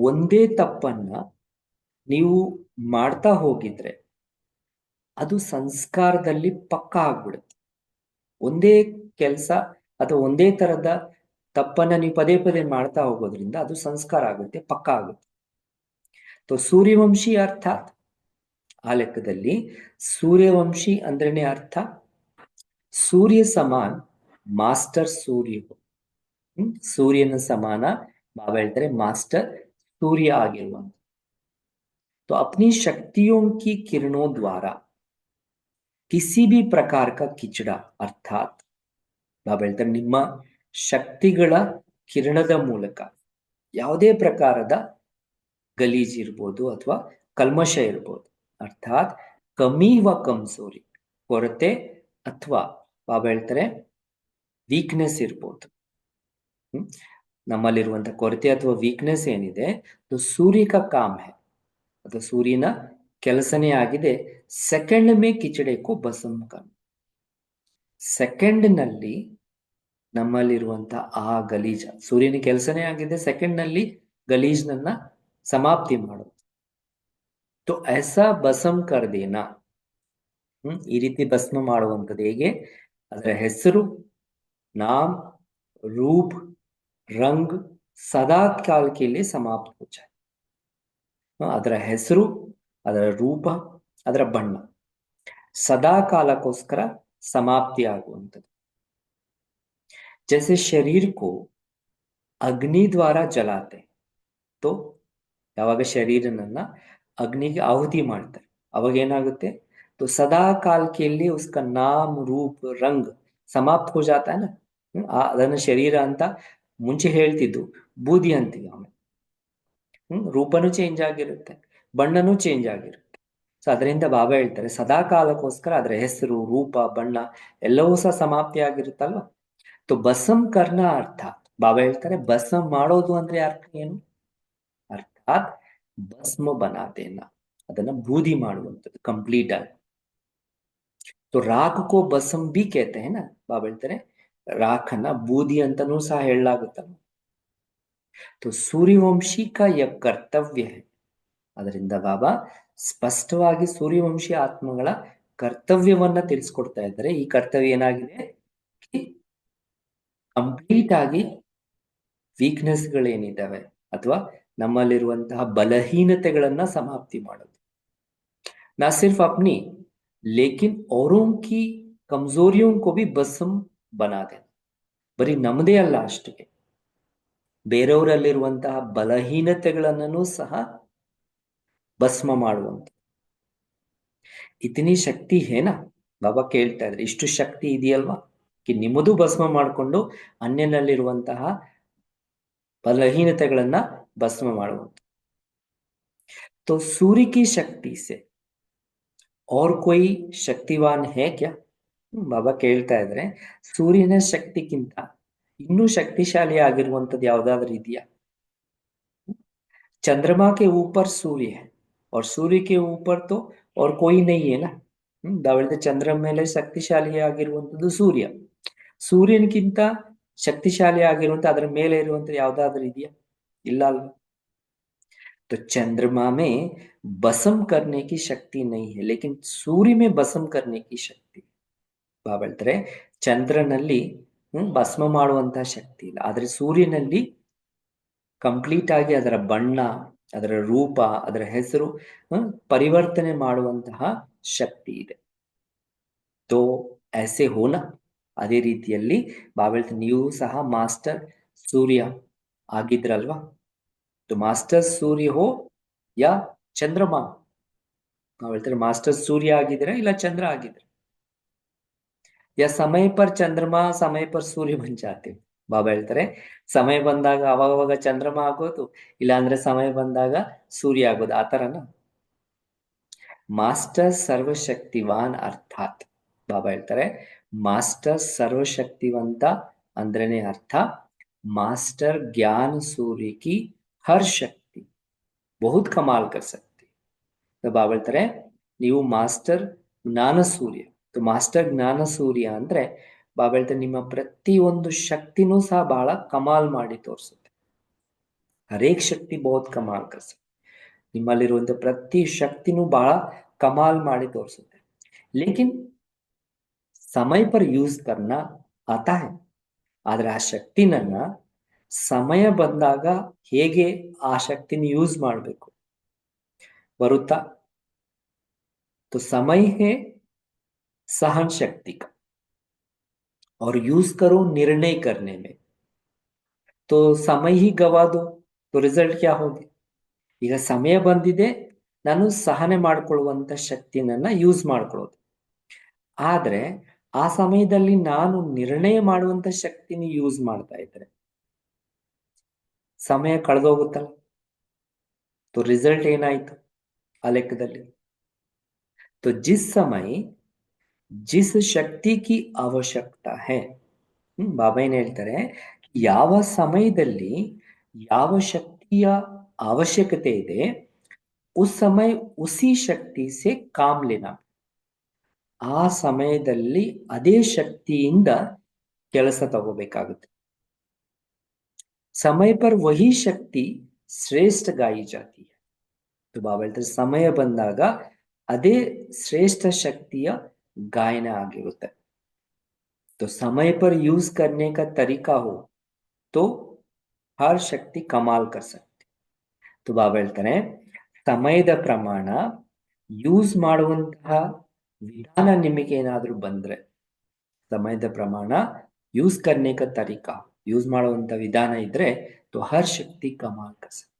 ಒಂದೇ ತಪ್ಪನ್ನ ನೀವು ಮಾಡ್ತಾ ಹೋಗಿದ್ರೆ ಅದು ಸಂಸ್ಕಾರದಲ್ಲಿ ಪಕ್ಕ ಆಗ್ಬಿಡುತ್ತೆ. ಒಂದೇ ಕೆಲಸ ಅಥವಾ ಒಂದೇ ತರದ ತಪ್ಪನ್ನ ನೀವು ಪದೇ ಪದೇ ಮಾಡ್ತಾ ಹೋಗೋದ್ರಿಂದ ಅದು ಸಂಸ್ಕಾರ ಆಗುತ್ತೆ, ಪಕ್ಕ ಆಗುತ್ತೆ. तो सूर्यवंशी अर्थात ಆ ಲೆಕ್ಕದಲ್ಲಿ ಸೂರ್ಯವಂಶಿ ಅಂದ್ರೇನೆ ಅರ್ಥ ಸೂರ್ಯ ಸಮಾನ್ ಮಾಸ್ಟರ್ ಸೂರ್ಯ. ಸೂರ್ಯನ ಸಮಾನ ಬಾಬಾ ಹೇಳ್ತಾರೆ ಮಾಸ್ಟರ್ सूर्य ಆಗಿರುವಂತ. तो अपनी शक्तियों की किरणों द्वारा किसी भी प्रकार का किचड़ा अर्थात ಬಾಬಾ ಹೇಳ್ತಾರೆ ನಿಮ್ಮ ಶಕ್ತಿಗಳ ಕಿರಣದ ಮೂಲಕ ಯಾವುದೇ ಪ್ರಕಾರದ ಗಲೀಜ್ ಇರ್ಬೋದು ಅಥವಾ ಕಲ್ಮಶ ಇರ್ಬೋದು. ಅರ್ಥಾತ್ ಕಮಿ ವ ಕಮ್ಸೋರಿ, ಕೊರತೆ ಅಥವಾ ಬಾಬಾ ಹೇಳ್ತಾರೆ ವೀಕ್ನೆಸ್ ಇರ್ಬೋದು. ನಮ್ಮಲ್ಲಿರುವಂತಹ ಕೊರತೆ ಅಥವಾ ವೀಕ್ನೆಸ್ ಏನಿದೆ ಅದು ಸೂರ್ಯ ಕಾ ಕಾಮ್ ಹೈ, ಅದು ಸೂರ್ಯನ ಕೆಲಸನೇ ಆಗಿದೆ. ಸೆಕೆಂಡ್ ಮೇ ಕಿಚಡೆಕ್ಕೂ ಬಸಂ ಕಮ್, ಸೆಕೆಂಡ್ ನಲ್ಲಿ ನಮ್ಮಲ್ಲಿರುವಂತಹ ಆ ಗಲೀಜ, ಸೂರ್ಯನ ಕೆಲಸನೇ ಆಗಿದೆ ಸೆಕೆಂಡ್ ನಲ್ಲಿ ಗಲೀಜ್ನನ್ನ ಸಮಾಪ್ತಿ ಮಾಡೋದು. ತೋ ಐಸಾ ಬಸಂ ಕರ್ ದೇನಾ, ಈ ರೀತಿ ಭಸ್ಮ ಮಾಡುವಂಥದ್ದು ಹೇಗೆ? ಅದರ ಹೆಸರು, ನಾಮ್, ರೂಪ್, ರಂಗ್ ಸದಾ ಕಾಲ ಕೆ ಲಿಯೆ ಸಮಾಪ್ತ ಹೋ ಜಾಯೆ. ಅದರ ಹೆಸರು, ಅದರ ರೂಪ, ಅದರ ಬಣ್ಣ ಸದಾ ಕಾಲಕ್ಕೋಸ್ಕರ ಸಮಾಪ್ತಿ ಆಗುವಂಥದ್ದು. ಜೈಸೆ ಶರೀರ್ ಕೋ ಅಗ್ನಿ ದ್ವಾರ ಜಲಾತೆ, ತೋ ಯಾವಾಗ ಶರೀರನನ್ನ ಅಗ್ನಿಗೆ ಆಹುತಿ ಮಾಡ್ತಾರೆ ಅವಾಗ ಏನಾಗುತ್ತೆ? तो सदा काल के लिए उसका नाम रूप रंग समाप्त हो जाता है ना. ಅದನ್ನ ಶರೀರ ಅಂತ ಮುಂಚೆ ಹೇಳ್ತಿದ್ದು ಬೂದಿ ಅಂತೀವಿ ಆಮೇಲೆ. ರೂಪನೂ ಚೇಂಜ್ ಆಗಿರುತ್ತೆ, ಬಣ್ಣನೂ ಚೇಂಜ್ ಆಗಿರುತ್ತೆ. ಸೊ ಅದರಿಂದ ಬಾಬಾ ಹೇಳ್ತಾರೆ ಸದಾ ಕಾಲಕ್ಕೋಸ್ಕರ ಅದರ ಹೆಸರು, ರೂಪ, ಬಣ್ಣ ಎಲ್ಲವೂ ಸಹ ಸಮಾಪ್ತಿ ಆಗಿರುತ್ತಲ್ವ. तो ಬಸಂ ಕರ್ನ ಅರ್ಥ, ಬಾಬಾ ಹೇಳ್ತಾರೆ ಭಸ್ಮ ಮಾಡೋದು ಅಂದ್ರೆ ಅರ್ಥ ಏನು? ಅರ್ಥಾತ್ ಭಸ್ಮ ಬನಾದೇನ, ಅದನ್ನ ಬೂದಿ ಮಾಡುವಂಥದ್ದು ಕಂಪ್ಲೀಟ್ ಆಗಿ. तो राख को बसम भी कहते हैं ना, ಬಾಬಾ ಹೇಳ್ತಾರೆ ರಾಖನ್ನ ಬೂದಿ ಅಂತನೂ ಸಹ ಹೇಳಲಾಗುತ್ತಲ್ಲ. तो सूर्यवंशी का यह कर्तव्य है, ಅದರಿಂದ ಬಾಬಾ ಸ್ಪಷ್ಟವಾಗಿ ಸೂರ್ಯವಂಶಿ ಆತ್ಮಗಳ ಕರ್ತವ್ಯವನ್ನ ತಿಳಿಸ್ಕೊಡ್ತಾ ಇದ್ದಾರೆ. ಈ ಕರ್ತವ್ಯ ಏನಾಗಿದೆ? ಕಂಪ್ಲೀಟ್ ಆಗಿ ವೀಕ್ನೆಸ್ಗಳೇನಿದ್ದಾವೆ ಅಥವಾ ನಮ್ಮಲ್ಲಿರುವಂತಹ ಬಲಹೀನತೆಗಳನ್ನ ಸಮಾಪ್ತಿ ಮಾಡೋದು. ನಾ ಸಿರ್ಫ್ ಅಪ್ನಿ ಲೇಕಿನ್ ಔರೋಂ ಕಿ ಕಮ್ಜೋರಿಯೋ ಕೋ ಭಿ ಬಸಂ ಬನಾ ದೇ, ಬರೀ ನಮ್ಮದೇ ಅಲ್ಲ ಅಷ್ಟಕ್ಕೆ, ಬೇರೆಯವರಲ್ಲಿರುವಂತಹ ಬಲಹೀನತೆಗಳನ್ನೂ ಸಹ ಭಸ್ಮ ಮಾಡುವಂತ ಇತನಿ ಶಕ್ತಿ ಹೇನಾ. ಬಾಬಾ ಕೇಳ್ತಾ ಇದ್ರೆ ಇಷ್ಟು ಶಕ್ತಿ ಇದೆಯಲ್ವಾ ಕಿ ನಿಮ್ಮದು ಭಸ್ಮ ಮಾಡಿಕೊಂಡು ಅನ್ಯನಲ್ಲಿರುವಂತಹ ಬಲಹೀನತೆಗಳನ್ನ ಭಸ್ಮ ಮಾಡುವಂತ. तो सूर्य की शक्ति से और कोई शक्तिवान है क्या? ಬಾಬಾ ಕೇಳ್ತಾ ಇದ್ರೆ ಸೂರ್ಯನ ಶಕ್ತಿಗಿಂತ ಇನ್ನೂ ಶಕ್ತಿಶಾಲಿ ಆಗಿರುವಂತದ್ದು ಯಾವ್ದಾದ್ರು ಇದೆಯಾ? चंद्रमा के ऊपर सूर्य है और सूर्य के ऊपर तो और कोई नहीं है ना. ಬಾಬಾ ಚಂದ್ರ ಮೇಲೆ ಶಕ್ತಿಶಾಲಿ ಆಗಿರುವಂತದ್ದು ಸೂರ್ಯ, ಸೂರ್ಯನಕ್ಕಿಂತ ಶಕ್ತಿಶಾಲಿ ಆಗಿರುವಂತ ಅದರ ಮೇಲೆ ಇರುವಂತದ್ದು ಯಾವ್ದಾದ್ರು ಇದೆಯಾ? ಇಲ್ಲ ಅಲ್ವಾ. तो चंद्रमा में बसम करने की शक्ति नहीं है, लेकिन सूर्य में बसम करने की शक्ति. ಬಾಬಾ ಹೇಳ್ತಾರೆ ಚಂದ್ರನಲ್ಲಿ ಭಸ್ಮ ಮಾಡುವಂತಹ ಶಕ್ತಿ ಇಲ್ಲ, ಆದ್ರೆ ಸೂರ್ಯನಲ್ಲಿ ಕಂಪ್ಲೀಟ್ ಆಗಿ ಅದರ ಬಣ್ಣ, ಅದರ ರೂಪ, ಅದರ ಹೆಸರು ಪರಿವರ್ತನೆ ಮಾಡುವಂತಹ ಶಕ್ತಿ ಇದೆ. ತೋ ಐಸೆ ಹೋನಾ, ಅದೇ ರೀತಿಯಲ್ಲಿ ಬಾಬಾ ಹೇಳ್ತಾರೆ ನೀವು ಸಹ ಮಾಸ್ಟರ್ ಸೂರ್ಯ ಆಗಿದ್ರಲ್ವಾ. तो मास्टर सूर्य हो या चंद्रमा, ನಾವು ಹೇಳ್ತಾರೆ ಮಾಸ್ಟರ್ ಸೂರ್ಯ ಆಗಿದ್ರೆ ಇಲ್ಲ ಚಂದ್ರ ಆಗಿದ್ರೆ. ಯಾ ಸಮಯ ಪರ್ ಚಂದ್ರಮಾ ಸಮಯ ಪರ್ ಸೂರ್ಯ ಬನ್ ಜಾತೆ. ಬಾಬಾ ಹೇಳ್ತಾರೆ ಸಮಯ ಬಂದಾಗ ಅವಾಗವಾಗ ಚಂದ್ರಮ ಆಗೋದು, ಇಲ್ಲ ಅಂದ್ರೆ ಸಮಯ ಬಂದಾಗ ಸೂರ್ಯ ಆಗೋದು, ಆ ತರನ. ಮಾಸ್ಟರ್ ಸರ್ವಶಕ್ತಿವಾನ್ ಅರ್ಥಾತ್, ಬಾಬಾ ಹೇಳ್ತಾರೆ ಮಾಸ್ಟರ್ ಸರ್ವಶಕ್ತಿವಂತ ಅಂದ್ರೇನೆ ಅರ್ಥ ಮಾಸ್ಟರ್ ಜ್ಞಾನ ಸೂರ್ಯ ಕಿ ಹರ್ ಶಕ್ತಿ ಬಹುತ್ ಕಮಾಲ್ ಕರ್ ಸಕ್ತಿ. ಬಾಬಾ ಹೇಳ್ತಾರೆ ನೀವು ಮಾಸ್ಟರ್ ಜ್ಞಾನ ಸೂರ್ಯ. ಮಾಸ್ಟರ್ ಜ್ಞಾನ ಸೂರ್ಯ ಅಂದ್ರೆ ಬಾಬಾ ಹೇಳ್ತಾರೆ ನಿಮ್ಮ ಪ್ರತಿಯೊಂದು ಶಕ್ತಿನೂ ಸಹ ಬಹಳ ಕಮಾಲ್ ಮಾಡಿ ತೋರಿಸುತ್ತೆ. ಹರೇಕ್ ಶಕ್ತಿ ಬಹುತ್ ಕಮಾಲ್ ಕರ್ ಸಕ್ತಿ, ನಿಮ್ಮಲ್ಲಿರುವಂತ ಪ್ರತಿ ಶಕ್ತಿನೂ ಬಹಳ ಕಮಾಲ್ ಮಾಡಿ ತೋರಿಸುತ್ತೆ. ಲೇಕಿನ್ ಸಮಯ ಪರ್ ಯೂಸ್ ಕರ್ನಾ ಆತಾ ಹೈ, ಆದ್ರೆ ಆ ಶಕ್ತಿನನ್ನ ಸಮಯ ಬಂದಾಗ ಹೇಗೆ ಆ ಶಕ್ತಿನ ಯೂಸ್ ಮಾಡಬೇಕು ಬರುತ್ತಾ. तो समय है सहन शक्ति का और यूज करो निर्णय करने में. तो समय ही गवा दो तो रिजल्ट क्या होगी. ಈಗ ಸಮಯ ಬಂದಿದೆ, ನಾನು ಸಹನೆ ಮಾಡ್ಕೊಳ್ಳುವಂತ ಶಕ್ತಿನನ್ನ ಯೂಸ್ ಮಾಡ್ಕೊಳ್ಳೋದು, ಆದ್ರೆ ಆ ಸಮಯದಲ್ಲಿ ನಾನು ನಿರ್ಣಯ ಮಾಡುವಂತ ಶಕ್ತಿನ ಯೂಸ್ ಮಾಡ್ತಾ ಇದ್ರೆ ಸಮಯ ಕಳೆದೋಗುತ್ತಲ್ಲ. तो रिजल्ट ಏನಾಯ್ತು ಆ ಲೆಕ್ಕದಲ್ಲಿ? तो जिस समय जिस शक्ति की आवश्यकता है, ಬಾಬಾ ಏನ್ ಹೇಳ್ತಾರೆ, ಯಾವ ಸಮಯದಲ್ಲಿ ಯಾವ ಶಕ್ತಿಯ ಅವಶ್ಯಕತೆ ಇದೆ, उस समय उसी शक्ति से काम लेना. ಆ ಸಮಯದಲ್ಲಿ ಅದೇ ಶಕ್ತಿಯಿಂದ ಕೆಲಸ ತಗೋಬೇಕಾಗುತ್ತೆ. समय पर वही शक्ति श्रेष्ठ गाई जाती है. तो ಬಾಬಾ ಹೇಳ್ತಾರೆ, ಸಮಯ ಬಂದಾಗ ಅದೇ ಶ್ರೇಷ್ಠ ಶಕ್ತಿಯ ಗಾಯನ ಆಗಿರುತ್ತೆ. तो समय पर यूज करने का तरीका हो तो हर शक्ति कमाल कर सकती. तो ಬಾಬಾ ಹೇಳ್ತಾರೆ, ಸಮಯದ ಪ್ರಮಾಣ ಯೂಸ್ ಮಾಡುವಂತಹ ವಿಧಾನ ನಿಮಗೆ ಏನಾದ್ರೂ ಬಂದ್ರೆ, ಸಮಯದ ಪ್ರಮಾಣ ಯೂಸ್ करने का तरीका, ಯೂಸ್ ಮಾಡುವಂತ ವಿಧಾನ ಇದ್ರೆ, तो हर शक्ति कमाल कर सकती.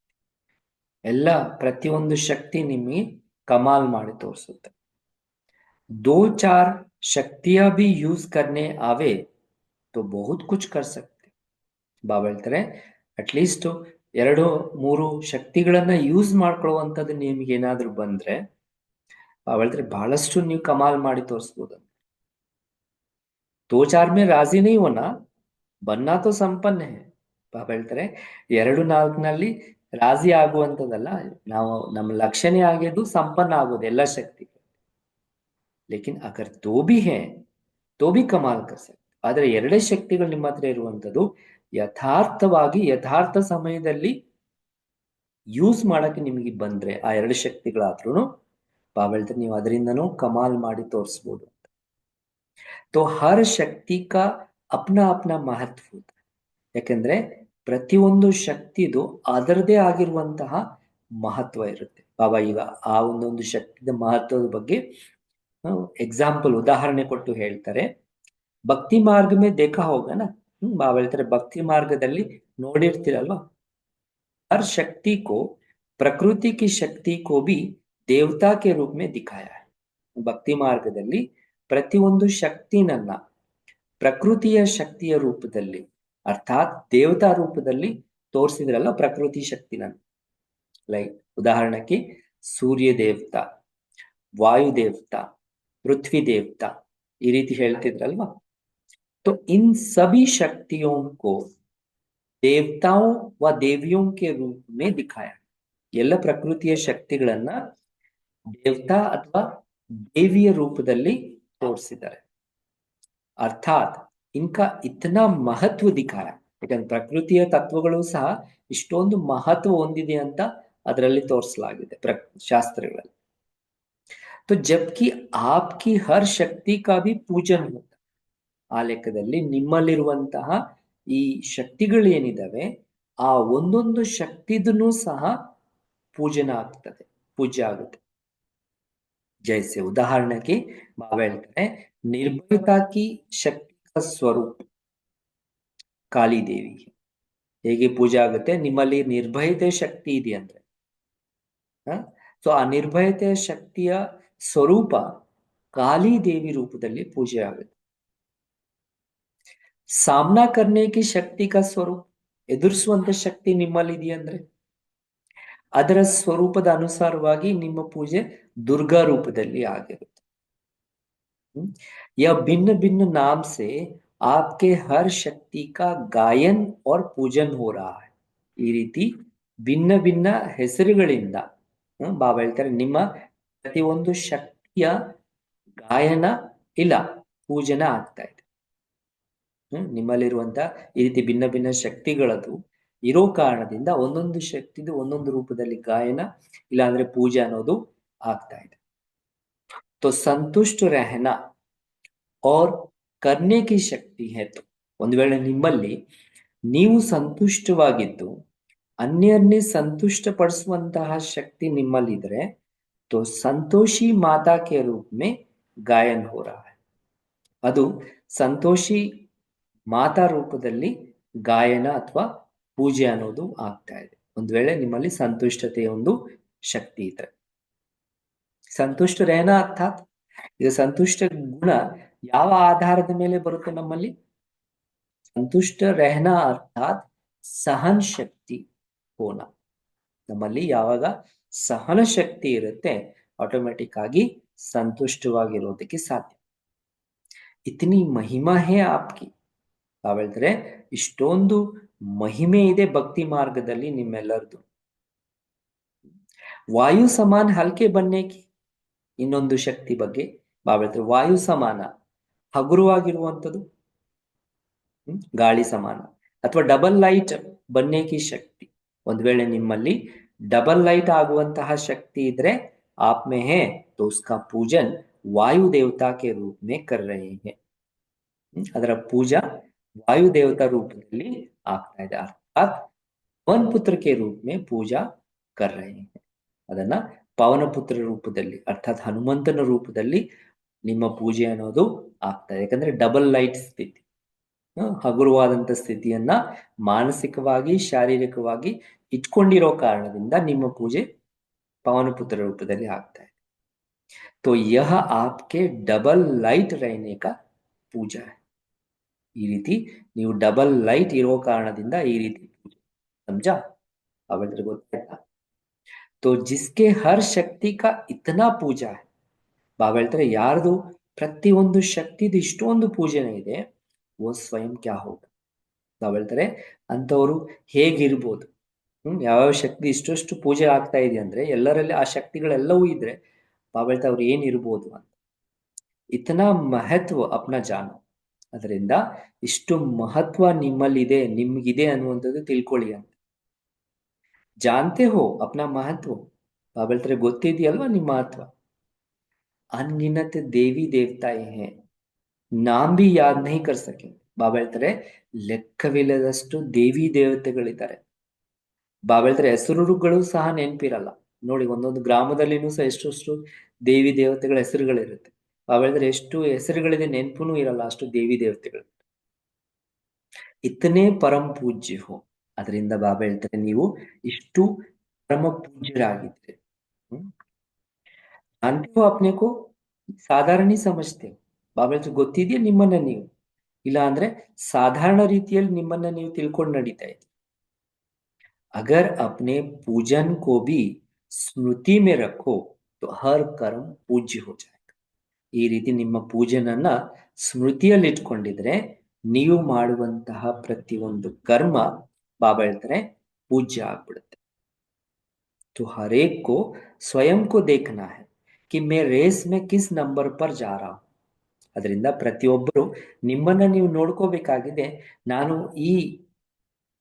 ಎಲ್ಲ ಪ್ರತಿಯೊಂದು ಶಕ್ತಿ ನಿಮಗೆ ಕಮಾಲ್ ಮಾಡಿ ತೋರಿಸುತ್ತೆ. दो चार शक्तियां भी यूज करने आवे तो बहुत कुछ कर सकते. ಬಾಬಾ ಹೇಳ್ತಾರೆ, ಅಟ್ಲೀಸ್ಟ್ 2-3 ಶಕ್ತಿಗಳನ್ನ ಯೂಸ್ ಮಾಡ್ಕೊಳ್ಳುವಂಥದ್ದು ನಿಮಗೆ ಏನಾದ್ರೂ ಬಂದ್ರೆ, ಬಾಬಾ ಹೇಳ್ತಾರೆ ಬಹಳಷ್ಟು ನೀವು ಕಮಾಲ್ ಮಾಡಿ ತೋರಿಸ್ಬೋದು. दो चार में राजी नहीं होना, बनना तो संपन्न है. ಬಾಬಾ ಹೇಳ್ತಾರೆ, 2-4ನಲ್ಲಿ ರಾಜಿ ಆಗುವಂಥದ್ದಲ್ಲ, ನಾವು ನಮ್ಮ ಲಕ್ಷ್ಯನೇ ಆಗಿದ್ದು ಸಂಪನ್ನ ಆಗೋದು ಎಲ್ಲ ಶಕ್ತಿ. लेकिन अगर दो भी है तो भी कमाल कर सकते. ಆದ್ರೆ ಎರಡೇ ಶಕ್ತಿಗಳು ನಿಮ್ಮ ಹತ್ರ ಇರುವಂಥದ್ದು ಯಥಾರ್ಥವಾಗಿ ಯಥಾರ್ಥ ಸಮಯದಲ್ಲಿ ಯೂಸ್ ಮಾಡಕ್ಕೆ ನಿಮಗೆ ಬಂದ್ರೆ, ಆ ಎರಡು ಶಕ್ತಿಗಳಾದ್ರೂ ಬಾಬಾ ಹೇಳ್ತಾರೆ ನೀವು ಅದರಿಂದನೂ ಕಮಾಲ್ ಮಾಡಿ ತೋರಿಸ್ಬೋದು. तो हर शक्ति का अपना अपना महत्व होता है. ಯಾಕೆಂದ್ರೆ ಪ್ರತಿಯೊಂದು ಶಕ್ತಿದು ಅದರದೇ ಆಗಿರುವಂತಹ ಮಹತ್ವ ಇರುತ್ತೆ. ಬಾಬಾ ಈಗ ಆ ಒಂದೊಂದು ಶಕ್ತಿಯ ಮಹತ್ವದ ಬಗ್ಗೆ ಎಕ್ಸಾಂಪಲ್, ಉದಾಹರಣೆ ಕೊಟ್ಟು ಹೇಳ್ತಾರೆ. ಭಕ್ತಿ ಮಾರ್ಗ ಮೇ देखा होगा ना, ಬಾಬಾ ಹೇಳ್ತಾರೆ ಭಕ್ತಿ ಮಾರ್ಗದಲ್ಲಿ ನೋಡಿರ್ತೀರಲ್ವಾ, हर शक्ति को प्रकृति की शक्ति को भी देवता के रूप में दिखाया है. ಭಕ್ತಿ ಮಾರ್ಗದಲ್ಲಿ ಪ್ರತಿಯೊಂದು ಶಕ್ತಿನನ್ನ ಪ್ರಕೃತಿಯ ಶಕ್ತಿಯ ರೂಪದಲ್ಲಿ, ಅರ್ಥಾತ್ ದೇವತಾ ರೂಪದಲ್ಲಿ ತೋರಿಸಿದ್ರಲ್ಲ ಪ್ರಕೃತಿ ಶಕ್ತಿನ. ಲೈಕ್ ಉದಾಹರಣೆಗೆ ಸೂರ್ಯ ದೇವತಾ, ವಾಯು ದೇವತಾ, पृथ्वी देवता, ಈ ರೀತಿ ಹೇಳ್ತಿದ್ರಲ್ವಾ. तो इन सभी शक्तियों को देवताओं व देवियों के रूप में दिखाया. ಎಲ್ಲ ಪ್ರಕೃತಿಯ ಶಕ್ತಿಗಳನ್ನ ದೇವತಾ ಅಥವಾ ದೇವಿಯ ರೂಪದಲ್ಲಿ ತೋರಿಸಿದ್ದಾರೆ. ಅರ್ಥಾತ್ ಇನ್ಕಾ ಇತನಾ ಮಹತ್ವ ದಿಖಾಯ, ಯಾಕಂದ್ರೆ ಪ್ರಕೃತಿಯ ತತ್ವಗಳು ಸಹ ಇಷ್ಟೊಂದು ಮಹತ್ವ ಹೊಂದಿದೆ ಅಂತ ಅದರಲ್ಲಿ ತೋರಿಸಲಾಗಿದೆ ಶಾಸ್ತ್ರಗಳಲ್ಲಿ. तो जबकि आपकी हर शक्ति का भी पूजन होता. ಆ ಲೆಕ್ಕದಲ್ಲಿ ನಿಮ್ಮಲ್ಲಿರುವಂತಹ ಈ ಶಕ್ತಿಗಳು ಏನಿದಾವೆ, ಆ ಒಂದೊಂದು ಶಕ್ತಿದೂ ಸಹ ಪೂಜನ ಆಗ್ತದೆ, ಪೂಜೆ ಆಗುತ್ತೆ. ಜೈಸೆ ಉದಾಹರಣೆಗೆ ಬಾಬಾ ಹೇಳ್ತಾರೆ, ನಿರ್ಭಯತಾ ಕಿ ಶಕ್ತಿ ಕಾ ಸ್ವರೂಪ ಕಾಳಿ ದೇವಿ. ಹೇಗೆ ಪೂಜೆ ಆಗುತ್ತೆ? ನಿಮ್ಮಲ್ಲಿ ನಿರ್ಭಯತೆ ಶಕ್ತಿ ಇದೆ ಅಂದ್ರೆ, ಸೊ ಆ ನಿರ್ಭಯತೆಯ ಶಕ್ತಿಯ ಸ್ವರೂಪ ಕಾಳಿ ದೇವಿ ರೂಪದಲ್ಲಿ ಪೂಜೆ ಆಗುತ್ತೆ. ಸಾಮ್ನಾ ಕರ್ನೆ ಕಿ ಶಕ್ತಿ ಕಾ ಸ್ವರೂಪ, ಎದುರಿಸುವಂತ ಶಕ್ತಿ ನಿಮ್ಮಲ್ಲಿ ಇದೆಯಂದ್ರೆ ಅದರ ಸ್ವರೂಪದ ಅನುಸಾರವಾಗಿ ನಿಮ್ಮ ಪೂಜೆ ದುರ್ಗಾ ರೂಪದಲ್ಲಿ ಆಗಿರುತ್ತೆ. या भिन्न भिन्न नाम से आपके हर शक्ति का गायन और पूजन हो रहा है. ಈ ರೀತಿ ಭಿನ್ನ ಭಿನ್ನ ಹೆಸರುಗಳಿಂದ ಬಾಬಾ ಹೇಳ್ತಾರೆ ನಿಮ್ಮ ಪ್ರತಿಯೊಂದು ಶಕ್ತಿಯ ಗಾಯನ ಇಲ್ಲ ಪೂಜನ ಆಗ್ತಾ ಇದೆ. ನಿಮ್ಮಲ್ಲಿರುವಂತ ಈ ರೀತಿ ಭಿನ್ನ ಭಿನ್ನ ಶಕ್ತಿಗಳದು ಇರೋ ಕಾರಣದಿಂದ ಒಂದೊಂದು ಶಕ್ತಿದು ಒಂದೊಂದು ರೂಪದಲ್ಲಿ ಗಾಯನ ಇಲ್ಲ ಅಂದ್ರೆ ಪೂಜೆ ಅನ್ನೋದು ಆಗ್ತಾ ಇದೆ. तो संतुष्ट रहना और करने की शक्ति है. तो ಒಂದು ವೇಳೆ ನಿಮ್ಮಲ್ಲಿ ನೀವು ಸಂತುಷ್ಟವಾಗಿದ್ದು ಅನ್ಯರನ್ನೇ ಸಂತುಷ್ಟ ಪಡಿಸುವಂತಹ ಶಕ್ತಿ ನಿಮ್ಮಲ್ಲಿದ್ರೆ, तो संतोषी माता के रूप में गायन हो रहा है. ಅದು ಸಂತೋಷಿ ಮಾತಾ ರೂಪದಲ್ಲಿ ಗಾಯನ ಅಥವಾ ಪೂಜೆ ಅನ್ನೋದು ಆಗ್ತಾ ಇದೆ. ಒಂದು ವೇಳೆ ನಿಮ್ಮಲ್ಲಿ ಸಂತುಷ್ಟತೆಯ ಒಂದು ಶಕ್ತಿ ಇದ್ರೆ. ಸಂತುಷ್ಟ ರೇನ ಅರ್ಥಾತ್ ಇದು ಸಂತುಷ್ಟ ಗುಣ ಯಾವ ಆಧಾರದ ಮೇಲೆ ಬರುತ್ತೆ ನಮ್ಮಲ್ಲಿ? ಸಂತುಷ್ಟ ರೆಹನಾ ಅರ್ಥಾತ್ ಸಹನ್ ಶಕ್ತಿ ಹೋನ. ನಮ್ಮಲ್ಲಿ ಯಾವಾಗ ಸಹನ ಶಕ್ತಿ ಇರುತ್ತೆ ಆಟೋಮೆಟಿಕ್ ಆಗಿ ಸಂತುಷ್ಟವಾಗಿರೋದಕ್ಕೆ ಸಾಧ್ಯ. ಇತನಿ ಮಹಿಮಾ ಹೇ ಆಪ್ಕಿ. ತಾವ್ ಹೇಳ್ತಾರೆ ಇಷ್ಟೊಂದು ಮಹಿಮೆ ಇದೆ ಭಕ್ತಿ ಮಾರ್ಗದಲ್ಲಿ ನಿಮ್ಮೆಲ್ಲರದು. ವಾಯು ಸಮಾನ ಹಲ್ಕೆ ಬನ್ನೇಕಿ. ಇನ್ನೊಂದು ಶಕ್ತಿ ಬಗ್ಗೆ ಬಾಬಾ ಹೇಳ್ತಾರೆ, ವಾಯು ಸಮಾನ ಹಗುರವಾಗಿರುವಂಥದ್ದು, ಗಾಳಿ ಸಮಾನ ಅಥವಾ ಡಬಲ್ ಲೈಟ್ ಬನ್ನೇಕಿ ಶಕ್ತಿ. ಒಂದ್ ವೇಳೆ ನಿಮ್ಮಲ್ಲಿ ಡಬಲ್ ಲೈಟ್ ಆಗುವಂತಹ ಶಕ್ತಿ ಇದ್ರೆ आप में है तो उसका पूजन वायु देवता के रूप में कर रहे हैं. ಅದರ ಪೂಜಾ ವಾಯು ದೇವತಾ ರೂಪದಲ್ಲಿ ಆಗ್ತಾ ಇದೆ. ಅರ್ಥಾತ್ ಪವನ ಪುತ್ರ ಕೆ ರೂಪ ಮೇ ಪೂಜಾ ಕರ್ ರಹೆ ಹೈ. ಅದನ್ನ ಪವನ ಪುತ್ರ ರೂಪದಲ್ಲಿ ಅರ್ಥಾತ್ ಹನುಮಂತನ ರೂಪದಲ್ಲಿ ನಿಮ್ಮ ಪೂಜೆ ಅನ್ನೋದು ಆಗ್ತಾ ಇದೆ. ಯಾಕಂದ್ರೆ ಡಬಲ್ ಲೈಟ್ ಸ್ಥಿತಿ, ಹಗುರವಾದಂತ ಸ್ಥಿತಿಯನ್ನ ಮಾನಸಿಕವಾಗಿ ಶಾರೀರಿಕವಾಗಿ ಇಟ್ಕೊಂಡಿರೋ ಕಾರಣದಿಂದ ನಿಮ್ಮ ಪೂಜೆ ಪವನ ಪುತ್ರ ರೂಪದಲ್ಲಿ ಆಗ್ತಾ ಇದೆ. तो यह आपके डबल लाइट रहने का पूजा है. ಈ ರೀತಿ ನೀವು ಡಬಲ್ ಲೈಟ್ ಇರೋ ಕಾರಣದಿಂದ ಈ ರೀತಿ ಪೂಜೆ. ಸಮझा? ಅವೆಲ್ಲರಿಗೂ ಗೊತ್ತಾಯ್ತಾ? तो जिसके हर शक्ति का इतना पूजा है. ಬಾಬಾ ಹೇಳ್ತಾರೆ ಯಾರ್ದು ಪ್ರತಿಯೊಂದು ಶಕ್ತಿದು ಇಷ್ಟೊಂದು ಪೂಜನೆ ಇದೆ, वो स्वयं क्या होगा. ಬಾಬಾ ಹೇಳ್ತಾರೆ ಅಂತವರು ಹೇಗಿರ್ಬೋದು. ಯಾವ್ಯಾವ ಶಕ್ತಿ ಇಷ್ಟಷ್ಟು ಪೂಜೆ ಆಗ್ತಾ ಇದೆ ಅಂದ್ರೆ ಎಲ್ಲರಲ್ಲಿ ಆ ಶಕ್ತಿಗಳೆಲ್ಲವೂ ಇದ್ರೆ ಬಾಬಾ ಹೇಳ್ತಾರೆ ಅವ್ರು ಏನಿರ್ಬೋದು ಅಂತ. ಇತನಾ ಮಹತ್ವ ಅಪ್ನ ಜಾನು. ಅದರಿಂದ ಇಷ್ಟು ಮಹತ್ವ ನಿಮ್ಮಲ್ಲಿದೆ, ನಿಮ್ಗಿದೆ ಅನ್ನುವಂಥದ್ದು ತಿಳ್ಕೊಳ್ಳಿ ಅಂತ. ಜಾನ್ತೆ ಹೋ ಅಪ್ನ ಮಹತ್ವ. ಬಾಬಾ ಹೇಳ್ತಾರೆ ಗೊತ್ತಿದೆಯಲ್ವಾ ನಿಮ್ಮ ಮಹತ್ವ. ಅನ್ಗಿನತ್ ದೇವಿ ದೇವತಾಯೇ ಹೇ, ನಾಮ್ ಬಿ ಯಾದ್ ನಹೀ ಕರ್ ಸಕೆ. ಬಾಬಾ ಹೇಳ್ತಾರೆ ಲೆಕ್ಕವಿಲ್ಲದಷ್ಟು ದೇವಿ ದೇವತೆಗಳಿದ್ದಾರೆ. ಬಾಬಾ ಹೇಳ್ತಾರೆ ಹೆಸರುಗಳು ಸಹ ನೆನಪಿರಲ್ಲ. ನೋಡಿ ಒಂದೊಂದು ಗ್ರಾಮದಲ್ಲಿನೂ ಸಹ ಎಷ್ಟೆಷ್ಟು ದೇವಿ ದೇವತೆಗಳ ಹೆಸರುಗಳಿರುತ್ತೆ. ಬಾಬಾ ಹೇಳ್ತಾರೆ ಎಷ್ಟು ಹೆಸರುಗಳಿದೆ ನೆನಪುನೂ ಇರಲ್ಲ, ಅಷ್ಟು ದೇವಿ ದೇವತೆಗಳು. ಇತನೇ ಪರಂ ಪೂಜ್ಯ ಹೋ. ಅದರಿಂದ ಬಾಬಾ ಹೇಳ್ತಾರೆ ನೀವು ಇಷ್ಟು ಪರಮ ಪೂಜ್ಯರಾಗಿದ್ರೆ. ಅಂತಿಮ ಅಪ್ನೆಕೋ ಸಾಧಾರಣ ಸಮಜ್ತೆ. ಬಾಬಾ ಹೇಳ್ತಾರೆ ಗೊತ್ತಿದೆಯಾ ನಿಮ್ಮನ್ನ ನೀವು, ಇಲ್ಲ ಅಂದ್ರೆ ಸಾಧಾರಣ ರೀತಿಯಲ್ಲಿ ನಿಮ್ಮನ್ನ ನೀವು ತಿಳ್ಕೊಂಡು ನಡೀತಾ ಇದ್ದೀರಿ. अगर अपने पूजन को भी स्मृति में रखो तो हर कर्म पूज्य हो जाएगा. ಈ ರೀತಿ ನಿಮ್ಮ ಪೂಜನನ್ನ ಸ್ಮೃತಿಯಲ್ಲಿ ಇಟ್ಕೊಂಡಿದ್ರೆ ನೀವು ಮಾಡುವಂತಹ ಪ್ರತಿಯೊಂದು ಕರ್ಮ ಬಾಬಾ ಹೇಳ್ತಾರೆ ಪೂಜ್ಯ ಆಗ್ಬಿಡುತ್ತೆ. तो हर एक को स्वयं को देखना है कि मैं रेस में किस नंबर पर जा रहा हूं. ಅದರಿಂದ ಪ್ರತಿಯೊಬ್ಬರು ನಿಮ್ಮನ್ನ ನೀವು ನೋಡ್ಕೋಬೇಕಾಗಿದೆ. ನಾನು ಈ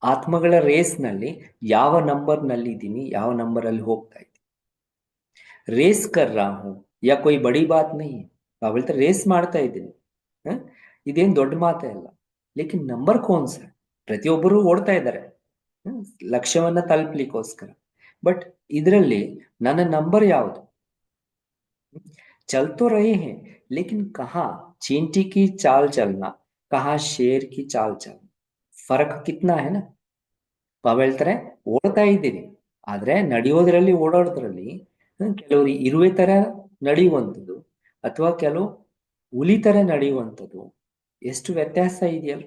ಆತ್ಮಗಳ ರೇಸ್ನಲ್ಲಿ ಯಾವ ನಂಬರ್ನಲ್ಲಿ ಇದ್ದೀನಿ, ಯಾವ ನಂಬರಲ್ಲಿ ಹೋಗ್ತಾ ಇದ್ದೀನಿ. ರೇಸ್ ಕರ್ ರಾ ಹೂಂ ಯಾ ಕೊಯ್ ಬಡಿ ಬಾತ್ ನಹೀ. ಬಾಬಾ ಹೇಳ್ತಾರೆ ರೇಸ್ ಮಾಡ್ತಾ ಇದ್ದೀನಿ, ಇದೇನ್ ದೊಡ್ಡ ಮಾತೇ ಅಲ್ಲ. ಲೇಕಿನ್ ನಂಬರ್ ಕೋನ್ಸ. ಪ್ರತಿಯೊಬ್ಬರು ಓಡ್ತಾ ಇದ್ದಾರೆ ಲಕ್ಷ್ಯವನ್ನ ತಲುಪಲಿಕ್ಕೋಸ್ಕರ. ಬಟ್ ಇದರಲ್ಲಿ ನನ್ನ ನಂಬರ್ ಯಾವುದು? चल तो रहे हैं लेकिन कहाँ चींटी की चाल चलना, कहाँ शेर की चाल चलना, फर्क कितना है ना. ಬಾಬಾ ಹೇಳ್ತಾರೆ ಓಡ್ತಾ ಇದ್ದೀರಿ, ಆದ್ರೆ ನಡೆಯೋದ್ರಲ್ಲಿ ಓಡೋದ್ರಲ್ಲಿ ಕೆಲವರು ಇರುವೆ ತರ ನಡೆಯುವಂಥದ್ದು ಅಥವಾ ಕೆಲವು ಹುಲಿ ತರ ನಡೆಯುವಂಥದ್ದು ಎಷ್ಟು ವ್ಯತ್ಯಾಸ ಇದೆಯಲ್ಲ.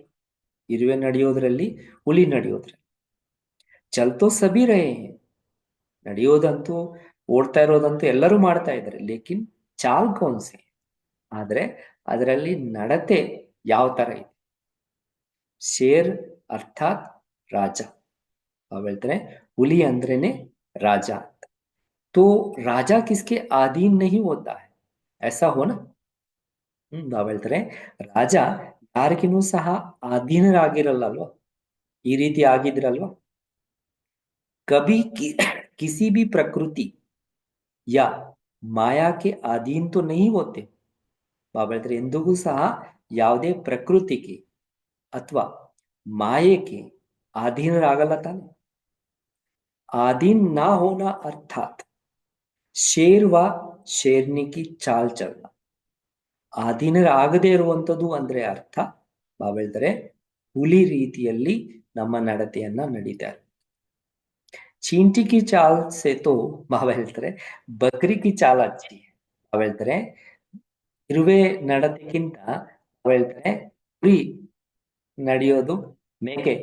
ಇರುವೆ ನಡೆಯೋದ್ರಲ್ಲಿ ಹುಲಿ ನಡೆಯೋದ್ರಲ್ಲಿ. ಚಲ್ತೋ ಸಬಿ ರಹೇ ಹೇ. ನಡೆಯೋದಂತೂ ಓಡ್ತಾ ಇರೋದಂತೂ ಎಲ್ಲರೂ ಮಾಡ್ತಾ ಇದ್ದಾರೆ. ಲೇಕಿನ್ ಚಾಲ್ ಕೌನ್ಸೆ. ಆದ್ರೆ ಅದರಲ್ಲಿ ನಡತೆ ಯಾವ ತರ ಇದೆ. ಶೇರ್ ಅರ್ಥಾತ್ ರಾಜ. ಬಾಬಾ ಹೇಳ್ತಾರೆ ಹುಲಿ ಅಂದ್ರೇನೆ ರಾಜ ಅಂತ. तो राजा किसके अधीन नहीं होता है, ऐसा हो ना. ಬಾಬಾ ಹೇಳ್ತಾರೆ ರಾಜ ಯಾರಿಗಿನೂ ಸಹ ಅಧೀನರಾಗಿರಲ್ಲ ಅಲ್ವಾ. ಈ ರೀತಿ ಆಗಿದ್ರಲ್ವಾ. कभी किसी भी प्रकृति या माया के अधीन तो नहीं होते. ಬಾಬಾ ಹೇಳ್ತಾರೆ ಎಂದಿಗೂ ಸಹ ಯಾವುದೇ ಪ್ರಕೃತಿಗೆ ಅಥವಾ ಮಾಯೆಗೆ ಅಧೀನರಾಗಲ್ಲ ತಾನೆ. अधीन ना होना अर्थात शेर व शेरनी की चाल चलना. ಅಧೀನರಾಗದೇ ಇರುವಂಥದ್ದು ಅಂದ್ರೆ ಅರ್ಥ ಬಾಬಾ ಹೇಳ್ತಾರೆ ಹುಲಿ ರೀತಿಯಲ್ಲಿ ನಮ್ಮ ನಡತೆಯನ್ನ ನಡೀತಾರೆ. ಚೀಂಟಿ ಕಿ ಚಾಲ್ ಸೆ ತೋ ಬಾಬಾ ಹೇಳ್ತಾರೆ ಬಕ್ರಿ ಕಿ ಚಾಲ್ ಅಚ್ಚಿ. ಬಾಬಾ ಹೇಳ್ತಾರೆ ಇರುವೆ ನಡತೆಗಿಂತ ಬಾಬಾ ಹೇಳ್ತಾರೆ ಕುರಿ ನಡೆಯೋದು, ಮೇಕೆ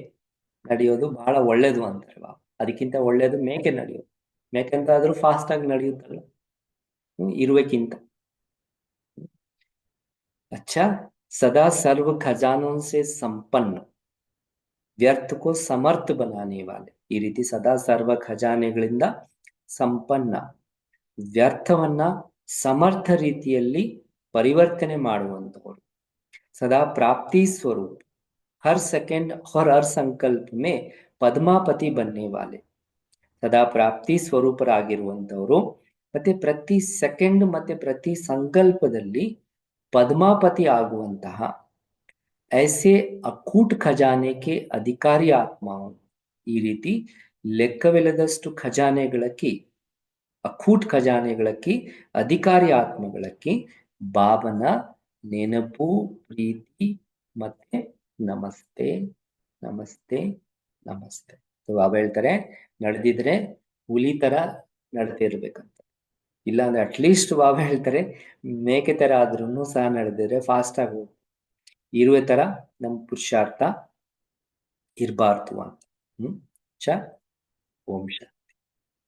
ನಡೆಯೋದು ಬಹಳ ಒಳ್ಳೇದು ಅಂತಾರೆ ಬಾಬಾ. ಅದಕ್ಕಿಂತ ಒಳ್ಳೇದು ಮೇಕೆ ನಡೆಯೋದು. ಮೇಕೆ ಅಂತ ಆದ್ರೂ ಫಾಸ್ಟ್ ಆಗಿ ನಡೆಯುತ್ತಲ್ಲ ಇರುವೆಕ್ಕಿಂತ. अच्छा, सदा सर्व खजानों से संपन्न व्यर्थ को समर्थ बनाने वाले. ಈ ರೀತಿ ಸದಾ ಸರ್ವ ಖಜಾನೆಗಳಿಂದ ಸಂಪನ್ನ ವ್ಯರ್ಥವನ್ನ ಸಮರ್ಥ ರೀತಿಯಲ್ಲಿ ಪರಿವರ್ತನೆ ಮಾಡುವಂತವರು. सदा प्राप्ति स्वरूप हर सेकंड और हर संकल्प में पद्मापति बनने वाले. ಸದಾ ಪ್ರಾಪ್ತಿ ಸ್ವರೂಪರಾಗಿರುವಂತವರು ಮತ್ತೆ ಪ್ರತಿ ಸೆಕೆಂಡ್ ಮತ್ತೆ ಪ್ರತಿ ಸಂಕಲ್ಪದಲ್ಲಿ ಪದ್ಮಾಪತಿ ಆಗುವಂತಹ ऐसे अकूट ಖಜಾನೆ ಕೆ ಅಧಿಕಾರಿ ಆತ್ಮಾವು. ಈ ರೀತಿ ಲೆಕ್ಕವಿಲ್ಲದಷ್ಟು ಖಜಾನೆಗಳಕ್ಕೆ ಅಕೂಟ್ ಖಜಾನೆಗಳಕ್ಕೆ ಅಧಿಕಾರಿ ಆತ್ಮಗಳಕ್ಕೆ ಬಾಬನ ನೆನಪು ಪ್ರೀತಿ ಮತ್ತೆ ನಮಸ್ತೆ ನಮಸ್ತೆ ನಮಸ್ತೆ. ಬಾಬಾ ಹೇಳ್ತಾರೆ ನಡೆದಿದ್ರೆ ಹುಲಿ ತರ ನಡ್ತಿರ್ಬೇಕಂತ, ಇಲ್ಲ ಅಂದ್ರೆ ಅಟ್ಲೀಸ್ಟ್ ಬಾಬಾ ಹೇಳ್ತಾರೆ ಮೇಕೆ ತರ ಆದ್ರೂ ಸಹ ನಡೆದಿದ್ರೆ ಫಾಸ್ಟ್ ಆಗಿ ಇರುವೆ ತರ ನಮ್ ಪುರುಷಾರ್ಥ ಇರಬಾರ್ದು ಅಂತ. ಚ ಓಂ ಶಾಂತಿ.